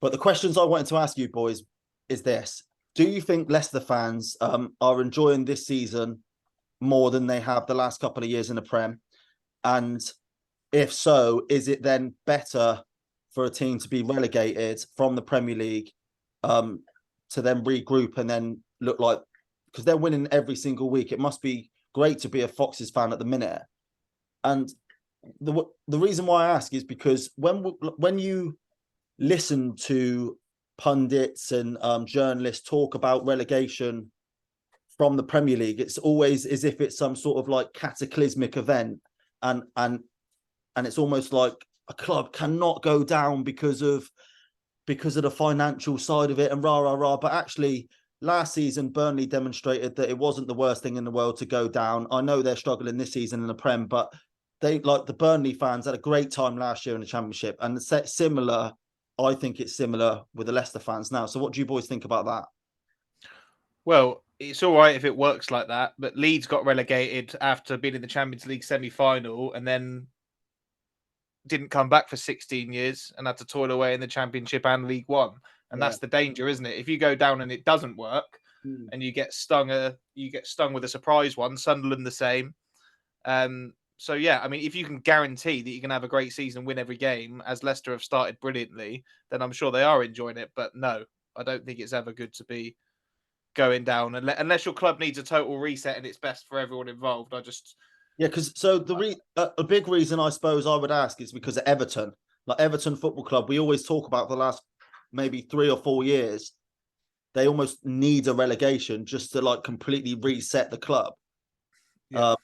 But the questions I wanted to ask you boys is this: do you think Leicester fans are enjoying this season more than they have the last couple of years in the Prem? And if so, is it then better for a team to be relegated from the Premier League to then regroup and then look like, because they're winning every single week, it must be great to be a Foxes fan at the minute. And the reason why I ask is because when you listen to pundits and journalists talk about relegation from the Premier League, it's always as if it's some sort of like cataclysmic event, and it's almost like a club cannot go down because of the financial side of it and rah. But actually, last season, Burnley demonstrated that it wasn't the worst thing in the world to go down. I know they're struggling this season in the Prem, but the Burnley fans had a great time last year in the Championship. And it's similar, I think it's similar with the Leicester fans now. So what do you boys think about that? Well, it's all right if it works like that, but Leeds got relegated after being in the Champions League semi-final and then didn't come back for 16 years and had to toil away in the Championship and League One. And that's the danger, isn't it? If you go down and it doesn't work and you get stung with a surprise one, Sunderland the same. So yeah, I mean, if you can guarantee that you can have a great season, win every game, as Leicester have started brilliantly, then I'm sure they are enjoying it. But no, I don't think it's ever good to be going down unless your club needs a total reset and it's best for everyone involved. Because a big reason I suppose I would ask is because of Everton, like Everton Football Club. We always talk about the last maybe 3 or 4 years, they almost need a relegation just to like completely reset the club. Yeah.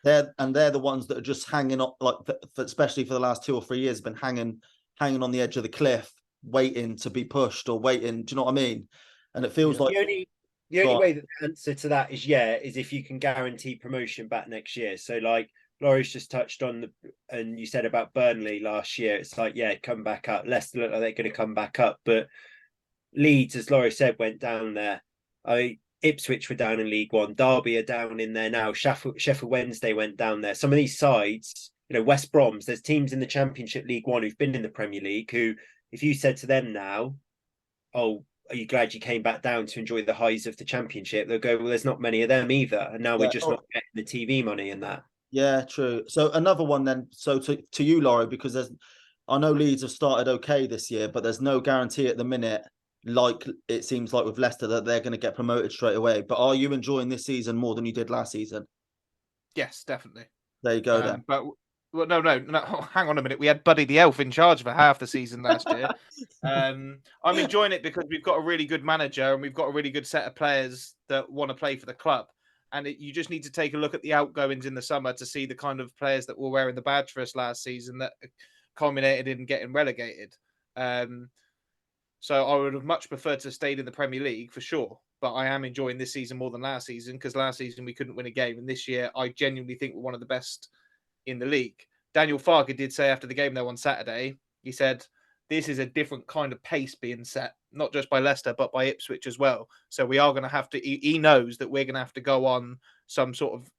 They're the ones that are just hanging on, like especially for the last 2 or 3 years, been hanging on the edge of the cliff, waiting to be pushed or waiting. Do you know what I mean? And it feels like the only way that the answer to that is if you can guarantee promotion back next year. So like Laurie's just touched on and you said about Burnley last year, it's like, yeah, come back up. Leicester look like they're going to come back up, but Leeds, as Laurie said, went down there. Ipswich were down in League One. Derby are down in there now. Sheffield Wednesday went down there. Some of these sides, West Brom's, there's teams in the Championship League One who've been in the Premier League who, if you said to them now, oh, are you glad you came back down to enjoy the highs of the Championship? They'll go, well, there's not many of them either. And now we're just not getting the TV money in that. Yeah, true. So another one then. So to you, Laurie, because I know Leeds have started okay this year, but there's no guarantee at the minute, like it seems like with Leicester, that they're going to get promoted straight away. But are you enjoying this season more than you did last season? Yes, definitely. There you go then. But well, no, hang on a minute. We had Buddy the Elf in charge for half the season last year. I'm enjoying it because we've got a really good manager and we've got a really good set of players that want to play for the club. And you just need to take a look at the outgoings in the summer to see the kind of players that were wearing the badge for us last season that culminated in getting relegated. So I would have much preferred to have stayed in the Premier League for sure. But I am enjoying this season more than last season because last season we couldn't win a game. And this year, I genuinely think we're one of the best in the league. Daniel Farke did say after the game there on Saturday, he said, this is a different kind of pace being set, not just by Leicester, but by Ipswich as well. So we are going to have to, he knows that we're going to have to go on some sort of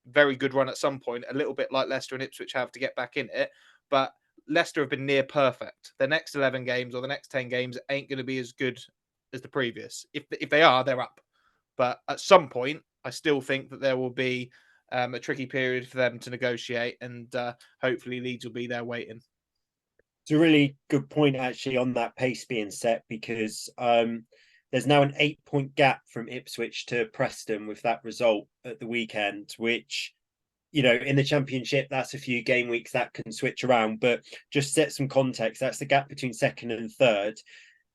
very good run at some point, a little bit like Leicester and Ipswich have to get back in it. But Leicester have been near perfect. The next 11 games or the next 10 games ain't going to be as good as the previous. If they are, they're up. But at some point, I still think that there will be a tricky period for them to negotiate, and hopefully Leeds will be there waiting. It's a really good point, actually, on that pace being set, because there's now an 8-point gap from Ipswich to Preston with that result at the weekend, which, in the Championship, that's a few game weeks that can switch around. But just set some context, that's the gap between second and third.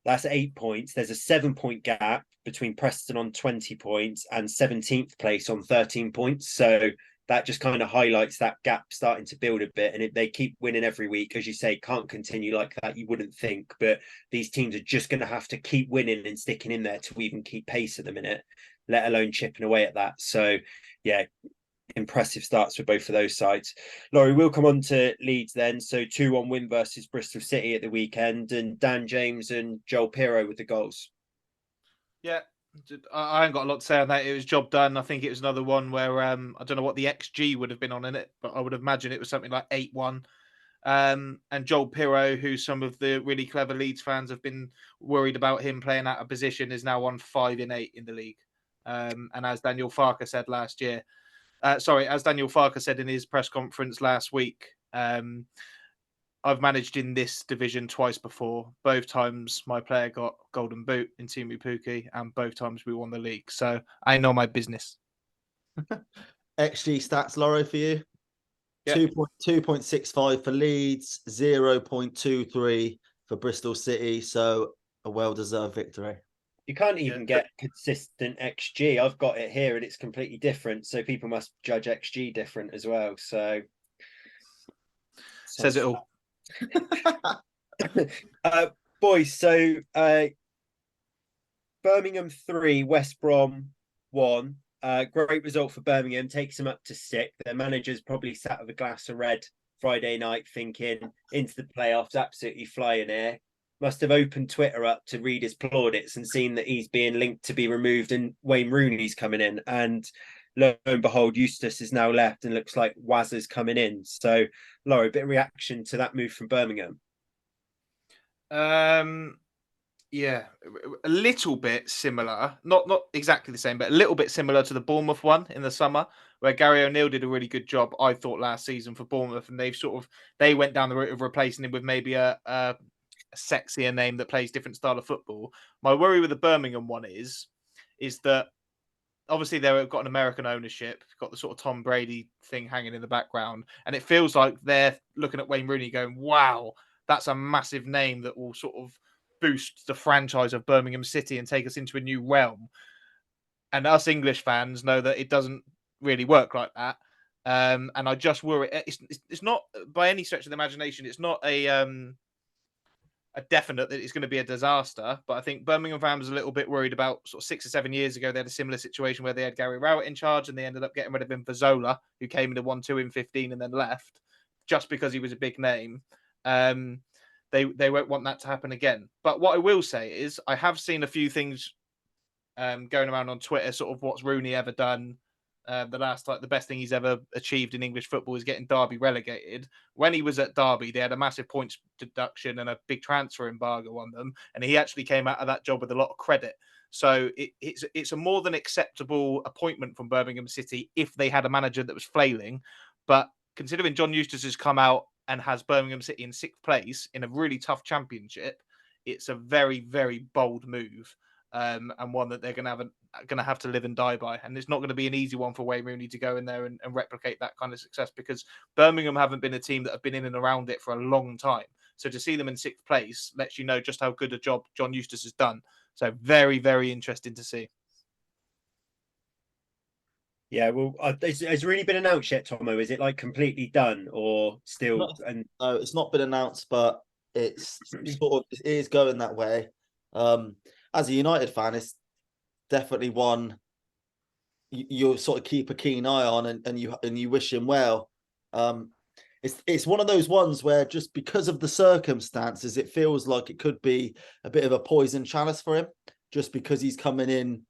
That's 8 points. There's a 7-point gap between Preston on 20 points and 17th place on 13 points. So that just kind of highlights that gap starting to build a bit. And if they keep winning every week, as you say, can't continue like that, you wouldn't think. But these teams are just going to have to keep winning and sticking in there to even keep pace at the minute, let alone chipping away at that. So, yeah, impressive starts for both of those sides. Laurie, we'll come on to Leeds then. So 2-1 win versus Bristol City at the weekend, and Dan James and Joel Pirro with the goals. Yeah, I ain't got a lot to say on that. It was job done. I think it was another one where I don't know what the XG would have been on in it, but I would imagine it was something like 8-1. And Joel Pirro, who some of the really clever Leeds fans have been worried about him playing out of position, is now on 5-8 in the league. And as Daniel Farke said last year, as Daniel Farke said in his press conference last week, I've managed in this division twice before. Both times my player got golden boot in Timu Pukki, and both times we won the league. So I know my business. XG stats, Laurie, for you? Yeah. 2.65 for Leeds, 0.23 for Bristol City. So a well-deserved victory. You can't even get consistent XG. I've got it here and it's completely different. So people must judge XG different as well. So says it all. Boys, so Birmingham 3, West Brom 1. Great result for Birmingham, takes them up to 6th. Their manager's probably sat with a glass of red Friday night thinking into the playoffs, absolutely flying here. Must have opened Twitter up to read his plaudits and seen that he's being linked to be removed and Wayne Rooney's coming in. And lo and behold, Eustace is now left and looks like Wazza's coming in. So, Laurie, a bit of reaction to that move from Birmingham? Yeah, a little bit similar. Not exactly the same, but a little bit similar to the Bournemouth one in the summer, where Gary O'Neill did a really good job, I thought, last season for Bournemouth, and they went down the route of replacing him with maybe a sexier name that plays different style of football. My worry with the Birmingham one is that obviously they've got an American ownership, got the sort of Tom Brady thing hanging in the background, and it feels like they're looking at Wayne Rooney going, wow, that's a massive name that will sort of boost the franchise of Birmingham City and take us into a new realm. And us English fans know that it doesn't really work like that. And I just worry. It's not by any stretch of the imagination. It's not a definite that it's going to be a disaster. But I think Birmingham fans was a little bit worried about sort of 6 or 7 years ago. They had a similar situation where they had Gary Rowett in charge and they ended up getting rid of him for Zola, who came into 1-2 in 15 and then left just because he was a big name. They won't want that to happen again. But what I will say is I have seen a few things going around on Twitter, sort of what's Rooney ever done. The best thing he's ever achieved in English football is getting Derby relegated. When he was at Derby, they had a massive points deduction and a big transfer embargo on them, and he actually came out of that job with a lot of credit. So it's a more than acceptable appointment from Birmingham City if they had a manager that was flailing. But considering John Eustace has come out and has Birmingham City in 6th place in a really tough championship, it's a very, very bold move. And one that they're going to have to live and die by. And it's not going to be an easy one for Wayne Rooney to go in there and replicate that kind of success, because Birmingham haven't been a team that have been in and around it for a long time. So to see them in 6th place lets you know just how good a job John Eustace has done. So very, very interesting to see. Yeah, well, has Rooney been announced yet, Tomo? Is it like completely done or still? No, it's not been announced, but it's sort of, it is going that way. As a United fan, it's definitely one you'll sort of keep a keen eye on, and you wish him well. It's one of those ones where just because of the circumstances, it feels like it could be a bit of a poison chalice for him, just because he's coming in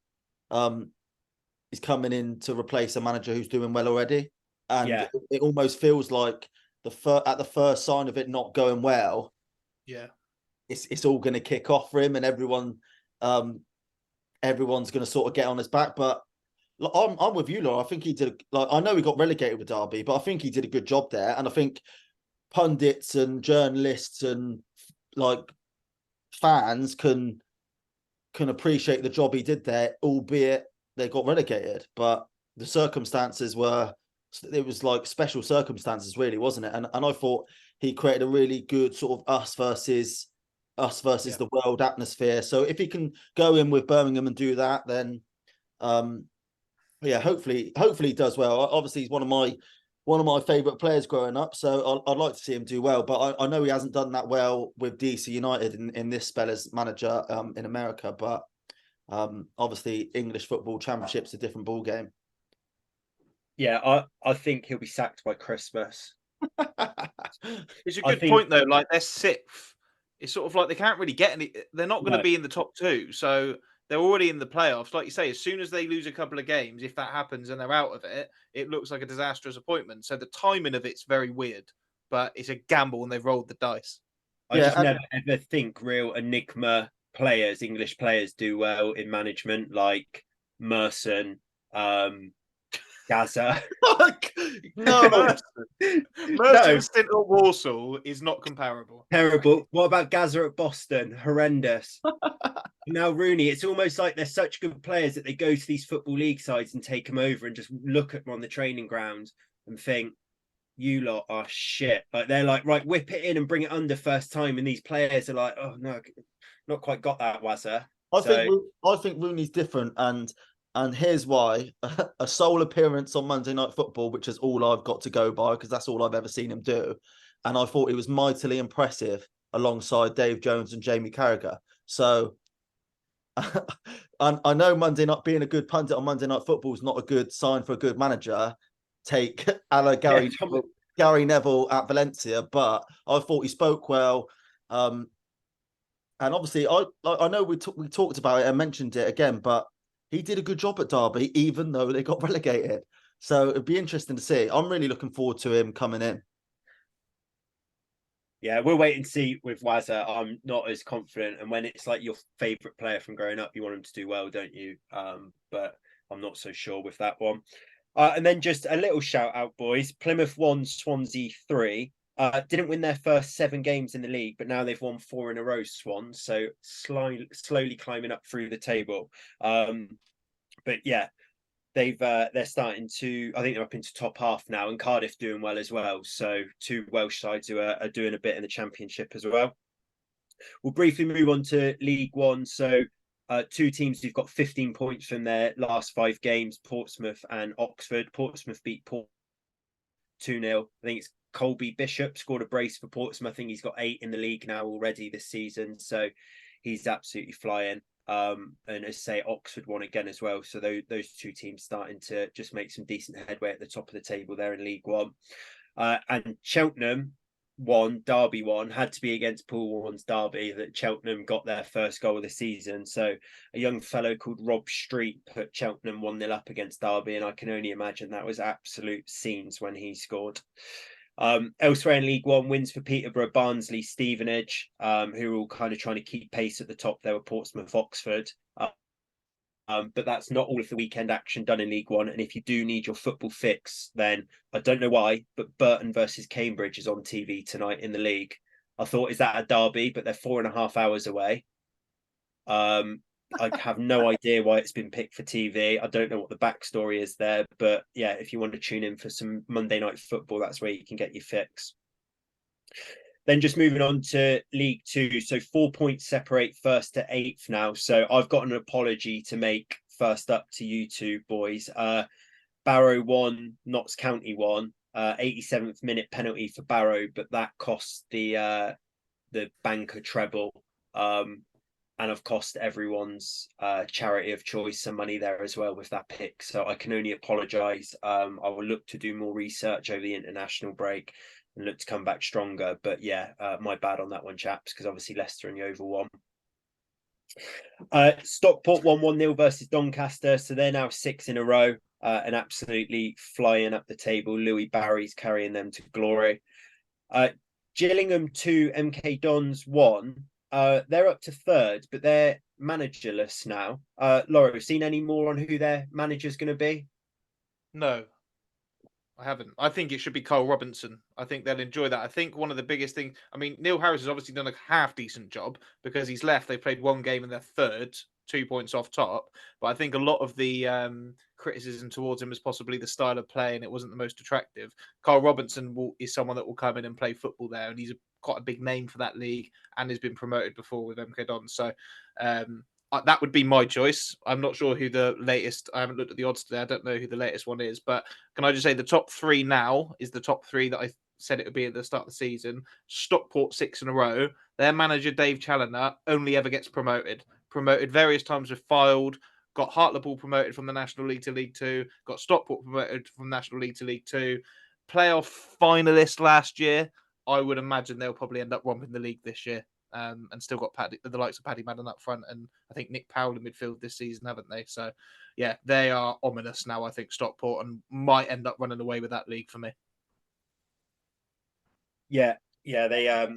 to replace a manager who's doing well already, and it almost feels like at the first sign of it not going well, it's all going to kick off for him, and everyone's going to sort of get on his back. But I'm with you, Laura. I think he did. I know he got relegated with Derby, but I think he did a good job there. And I think pundits and journalists and fans can appreciate the job he did there, albeit they got relegated. But the circumstances it was like special circumstances, really, wasn't it? And I thought he created a really good sort of us versus the world atmosphere. So if he can go in with Birmingham and do that, then hopefully he does well. Obviously, he's one of my favourite players growing up, so I'd like to see him do well. But I know he hasn't done that well with DC United in this spell as manager in America. But obviously, English football championship's a different ball game. Yeah, I think he'll be sacked by Christmas. It's a good point though. Like, they're 6th. It's sort of like they can't really get any. They're not going to be in the top 2, so they're already in the playoffs. Like you say, as soon as they lose a couple of games, if that happens and they're out of it, it looks like a disastrous appointment. So the timing of it's very weird, but it's a gamble and they've rolled the dice. I just never ever think real enigma players, English players, do well in management, like Merson, Gaza. Merton's stint at Warsaw is not comparable. Terrible. What about Gaza at Boston? Horrendous. Now Rooney, it's almost like they're such good players that they go to these football league sides and take them over and just look at them on the training ground and think, you lot are shit. Like, they're like, right, whip it in and bring it under first time. And these players are like, oh no, not quite got that, Wazza. I think Rooney's different, and here's why. A sole appearance on Monday Night Football, which is all I've got to go by because that's all I've ever seen him do. And I thought he was mightily impressive alongside Dave Jones and Jamie Carragher. So I know being a good pundit on Monday Night Football is not a good sign for a good manager. Take Gary Neville at Valencia, but I thought he spoke well. And obviously, I know we talked about it and mentioned it again, but he did a good job at Derby, even though they got relegated. So it'd be interesting to see. I'm really looking forward to him coming in. Yeah, we'll wait and see with Wazza. I'm not as confident. And when it's like your favourite player from growing up, you want him to do well, don't you? But I'm not so sure with that one. And then just a little shout out, boys. Plymouth 1, Swansea 3. Didn't win their first 7 games in the league, but now they've won 4 in a row, Swans. So slowly climbing up through the table. But yeah, they're starting to, I think they're up into top half now, and Cardiff doing well as well. So 2 Welsh sides who are doing a bit in the Championship as well. We'll briefly move on to League One. So 2 teams who've got 15 points from their last 5 games, Portsmouth and Oxford. Portsmouth beat 2-0. I think it's Colby Bishop scored a brace for Portsmouth. I think he's got 8 in the league now already this season. So he's absolutely flying. And as I say, Oxford won again as well. So those two teams starting to just make some decent headway at the top of the table there in League One. And Cheltenham won, Derby won, had to be against Paul Warren's Derby that Cheltenham got their first goal of the season. So a young fellow called Rob Street put Cheltenham 1-0 up against Derby, and I can only imagine that was absolute scenes when he scored. Elsewhere in League One, wins for Peterborough, Barnsley, Stevenage, who are all kind of trying to keep pace at the top. There were Portsmouth, Oxford. But that's not all of the weekend action done in League One. And if you do need your football fix, then I don't know why, but Burton versus Cambridge is on TV tonight in the league. I thought, is that a derby? But they're 4.5 hours away. I have no idea why it's been picked for TV. I don't know what the backstory is there. But yeah, if you want to tune in for some Monday night football, that's where you can get your fix. Then just moving on to League Two. So 4 points separate first to 8th now. So I've got an apology to make first up to you two boys. Barrow won, Notts County won. 87th minute penalty for Barrow, but that cost the banker treble. And I've cost everyone's charity of choice some money there as well with that pick. So I can only apologise. I will look to do more research over the international break and look to come back stronger. But yeah, my bad on that one, chaps, because obviously Leicester and Yeovil won. Stockport won 1-0 versus Doncaster. So they're now 6 in a row and absolutely flying up the table. Louis Barry's carrying them to glory. Gillingham 2, MK Dons 1. They're up to 3rd, but they're managerless now. Laura, seen any more on who their manager's going to be? No, I haven't. I think it should be Carl Robinson. I think they'll enjoy that. I think one of the biggest things, I mean, Neil Harris has obviously done a half decent job because he's left. They played one game and they're 3rd, 2 points off top. But I think a lot of the criticism towards him is possibly the style of play and it wasn't the most attractive. Carl Robinson is someone that will come in and play football there, and he's quite a big name for that league and has been promoted before with MK Dons. So that would be my choice. I'm not sure who the latest, I haven't looked at the odds today. I don't know who the latest one is, but can I just say the top 3 now is the top 3 that I said it would be at the start of the season. Stockport 6 in a row. Their manager, Dave Challoner, only ever gets promoted. Promoted various times with Fylde, got Hartlepool promoted from the National League to League 2, got Stockport promoted from National League to League 2. Playoff finalist last year. I would imagine they'll probably end up romping the league this year. And still got the likes of Paddy Madden up front, and I think Nick Powell in midfield this season, haven't they? So, yeah, they are ominous now, I think, Stockport, and might end up running away with that league for me. Yeah, they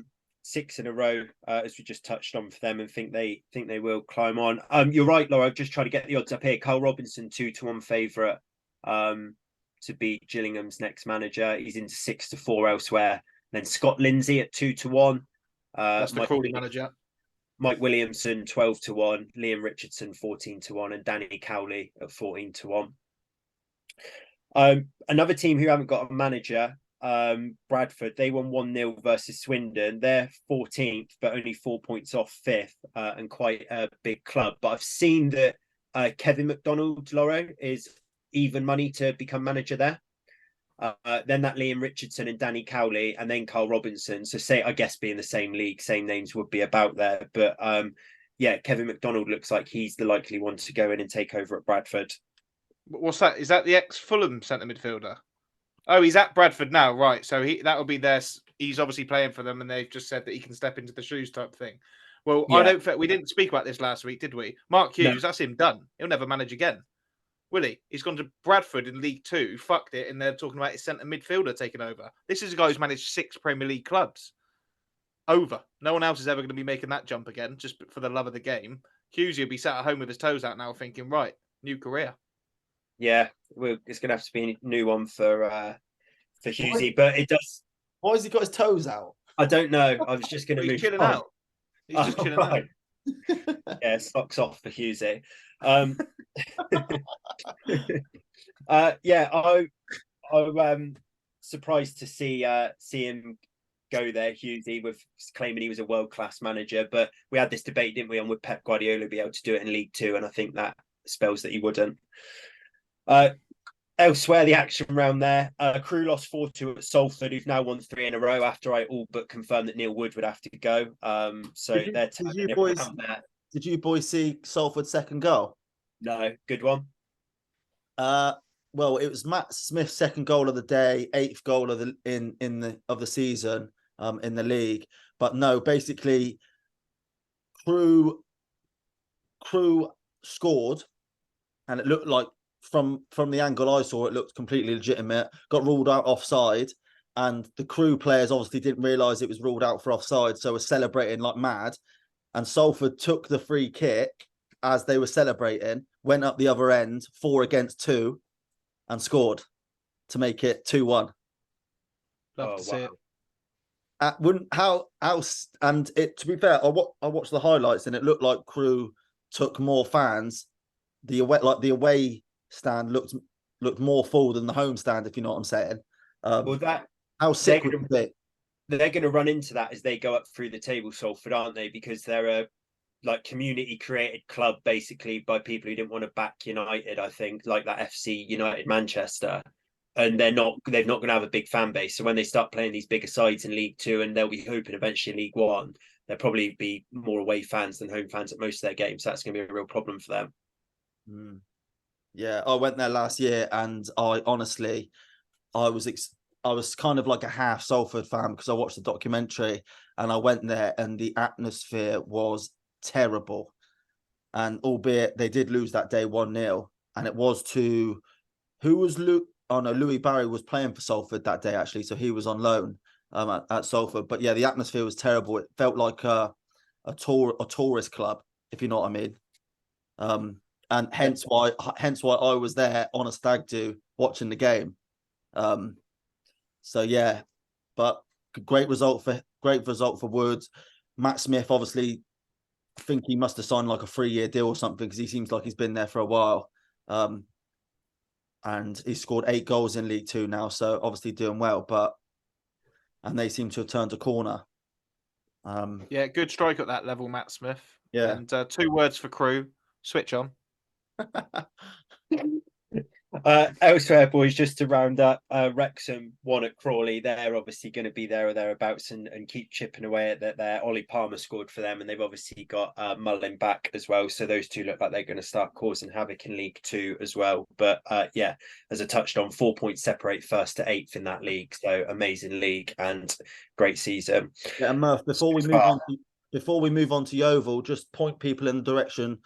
6 in a row, as we just touched on for them, and think they will climb on. You're right, Laura. I've just tried to get the odds up here. Carl Robinson 2-1 favourite to beat Gillingham's next manager. He's into 6-4 elsewhere. Then Scott Lindsay at 2-1. That's the Crawley manager. Mike Williamson 12-1, Liam Richardson 14-1, and Danny Cowley at 14-1. Another team who haven't got a manager, Bradford, they won 1-0 versus Swindon. They're 14th, but only 4 points off 5th, and quite a big club. But I've seen that Kevin McDonald, Laura, is even money to become manager there. Then that Liam Richardson and Danny Cowley, and then Carl Robinson. So say, I guess, being the same league, same names would be about there. But yeah, Kevin McDonald looks like he's the likely one to go in and take over at Bradford. What's that? Is that the ex-Fulham centre midfielder? Oh, he's at Bradford now, right? So that will be he's obviously playing for them, and they've just said that he can step into the shoes type thing. Well, yeah. We didn't speak about this last week, did we? Mark Hughes, that's him done. He'll never manage again. Will he? He's gone to Bradford in League 2, fucked it, and they're talking about his centre midfielder taking over. This is a guy who's managed 6 Premier League clubs. Over. No one else is ever going to be making that jump again, just for the love of the game. Hughes will be sat at home with his toes out now thinking, right, new career. Yeah, it's going to have to be a new one for Hughesy, but it does. Why has he got his toes out? I don't know. I was just going to move chilling on. Out. He's just chilling out. Yeah, socks off for Hughesy. Yeah, I'm surprised to see him go there, Hughesy, with claiming he was a world-class manager. But we had this debate, didn't we, on would Pep Guardiola be able to do it in League 2, and I think that spells that he wouldn't. Elsewhere, the action round there, Crew lost 4-2 at Salford, who've now won 3 in a row after I all but confirmed that Neil Wood would have to go. So they're turning around there. Did you boys see Salford's second goal? No, good one. Well, it was Matt Smith's second goal of the day, 8th goal of the season, in the league. But no, basically, Crew scored, and it looked like from the angle I saw, it looked completely legitimate. Got ruled out offside, and the Crew players obviously didn't realise it was ruled out for offside, so were celebrating like mad. And Salford took the free kick as they were celebrating, went up the other end, 4 against 2, and scored to make it 2-1. Love to see it. And it, to be fair, I watched the highlights and it looked like Crew took more fans. The away stand looked more full than the home stand, if you know what I'm saying. How sick would it be? They're going to run into that as they go up through the table, Salford, aren't they? Because they're a community created club basically by people who didn't want to back United, I think, like that FC United Manchester. And they're not going to have a big fan base. So when they start playing these bigger sides in League Two, and they'll be hoping eventually in League One, there'll probably be more away fans than home fans at most of their games. That's going to be a real problem for them. Yeah, I went there last year, and I honestly, I was kind of like a half Salford fan because I watched the documentary, and I went there, and the atmosphere was terrible. And albeit they did lose that day 1-0, and it was to who was Luke? Oh no, Louis Barry was playing for Salford that day actually, so he was on loan at Salford. But yeah, the atmosphere was terrible. It felt like a tourist club, if you know what I mean. And hence why I was there on a stag do watching the game. So yeah, but great result for Woods. Matt Smith, obviously, I think he must have signed like a 3-year deal or something because he seems like he's been there for a while. And he scored 8 goals in League Two now, so obviously doing well. And they seem to have turned a corner. Yeah, good strike at that level, Matt Smith. Yeah. And 2 words for Crew: switch on. Elsewhere, boys, just to round up, Wrexham won at Crawley. They're obviously going to be there or thereabouts and keep chipping away at that. There, Ollie Palmer scored for them, and they've obviously got Mullin back as well. So those two look like they're going to start causing havoc in League Two as well. But yeah, as I touched on, 4 points separate first to 8th in that league. So amazing league and great season. Yeah, and Murph, before we move on to Yeovil, just point people in the direction.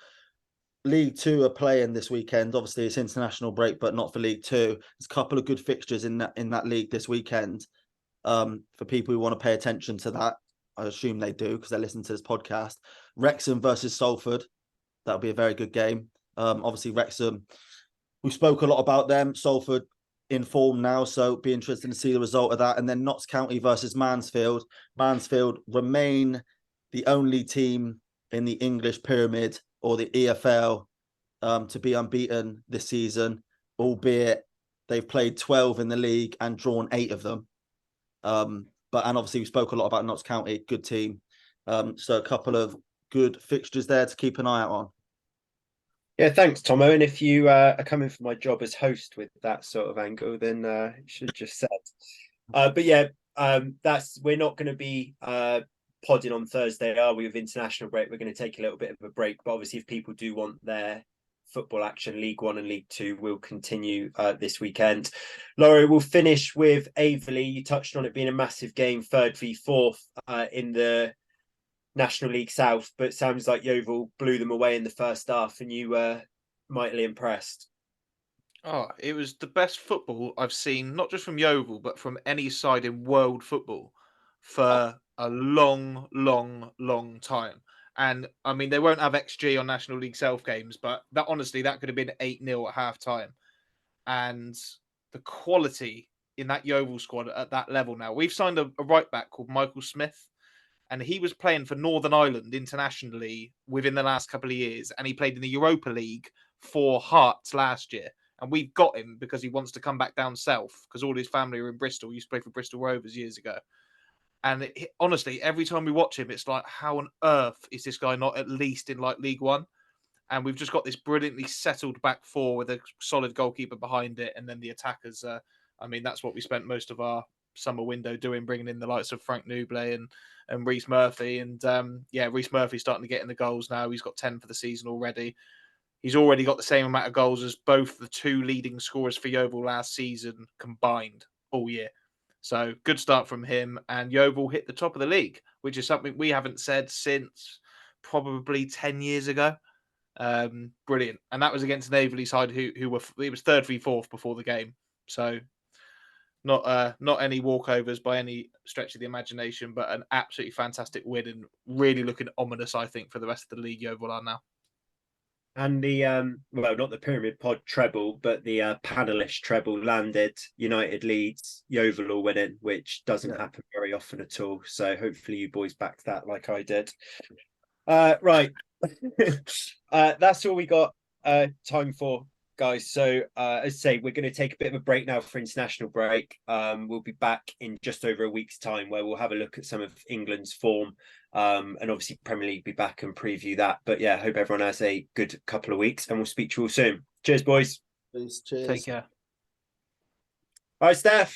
League Two are playing this weekend. Obviously, it's international break, but not for League Two. There's a couple of good fixtures in that league this weekend. For people who want to pay attention to that, I assume they do because they're listening to this podcast. Wrexham versus Salford. That'll be a very good game. Obviously, Wrexham, we spoke a lot about them. Salford in form now, so it'll be interesting to see the result of that. And then Notts County versus Mansfield. Mansfield remain the only team in the English pyramid or the EFL to be unbeaten this season, albeit they've played 12 in the league and drawn 8 of them. And obviously we spoke a lot about Notts County, good team. So a couple of good fixtures there to keep an eye out on. Yeah, thanks, Tomo. And if you are coming for my job as host with that sort of angle, then you should just said. But yeah, we're not going to be podding on Thursday, are we? With international break, we're going to take a little bit of a break. But obviously, if people do want their football action, League One and League Two will continue this weekend. Laurie, we'll finish with Averley. You touched on it being a massive game, 3rd v 4th in the National League South, but it sounds like Yeovil blew them away in the first half, and you were mightily impressed. Oh, it was the best football I've seen, not just from Yeovil, but from any side in world football for a long, long, long time. And I mean, they won't have XG on National League South games, but that honestly, that could have been 8-0 at half time. And the quality in that Yeovil squad at that level now. We've signed a right back called Michael Smith, and he was playing for Northern Ireland internationally within the last couple of years, and he played in the Europa League for Hearts last year. And we've got him because he wants to come back down south because all his family are in Bristol. He used to play for Bristol Rovers years ago. And honestly, every time we watch him, it's like, how on earth is this guy not at least in like League One? And we've just got this brilliantly settled back four with a solid goalkeeper behind it. And then the attackers, I mean, that's what we spent most of our summer window doing, bringing in the likes of Frank Nouble and Reece Murphy. And Reece Murphy's starting to get in the goals now. He's got 10 for the season already. He's already got the same amount of goals as both the two leading scorers for Yeovil last season combined all year. So good start from him. And Yeovil hit the top of the league, which is something we haven't said since probably 10 years ago. Brilliant. And that was against an Averley side who were, it was 3rd v 4th before the game. So not any walkovers by any stretch of the imagination, but an absolutely fantastic win and really looking ominous, I think, for the rest of the league. Yeovil are now. And the not the Pyramid Pod treble, but the panelist treble landed. United, Leeds, Yeovil all winning, which doesn't happen very often at all. So hopefully you boys backed that like I did. Right. That's all we got time for, guys. So as I say, we're going to take a bit of a break now for international break. We'll be back in just over a week's time where we'll have a look at some of England's form, and obviously Premier League be back and preview that. But yeah, hope everyone has a good couple of weeks and we'll speak to you all soon. Cheers, boys. Cheers. Take care. Bye, Steph.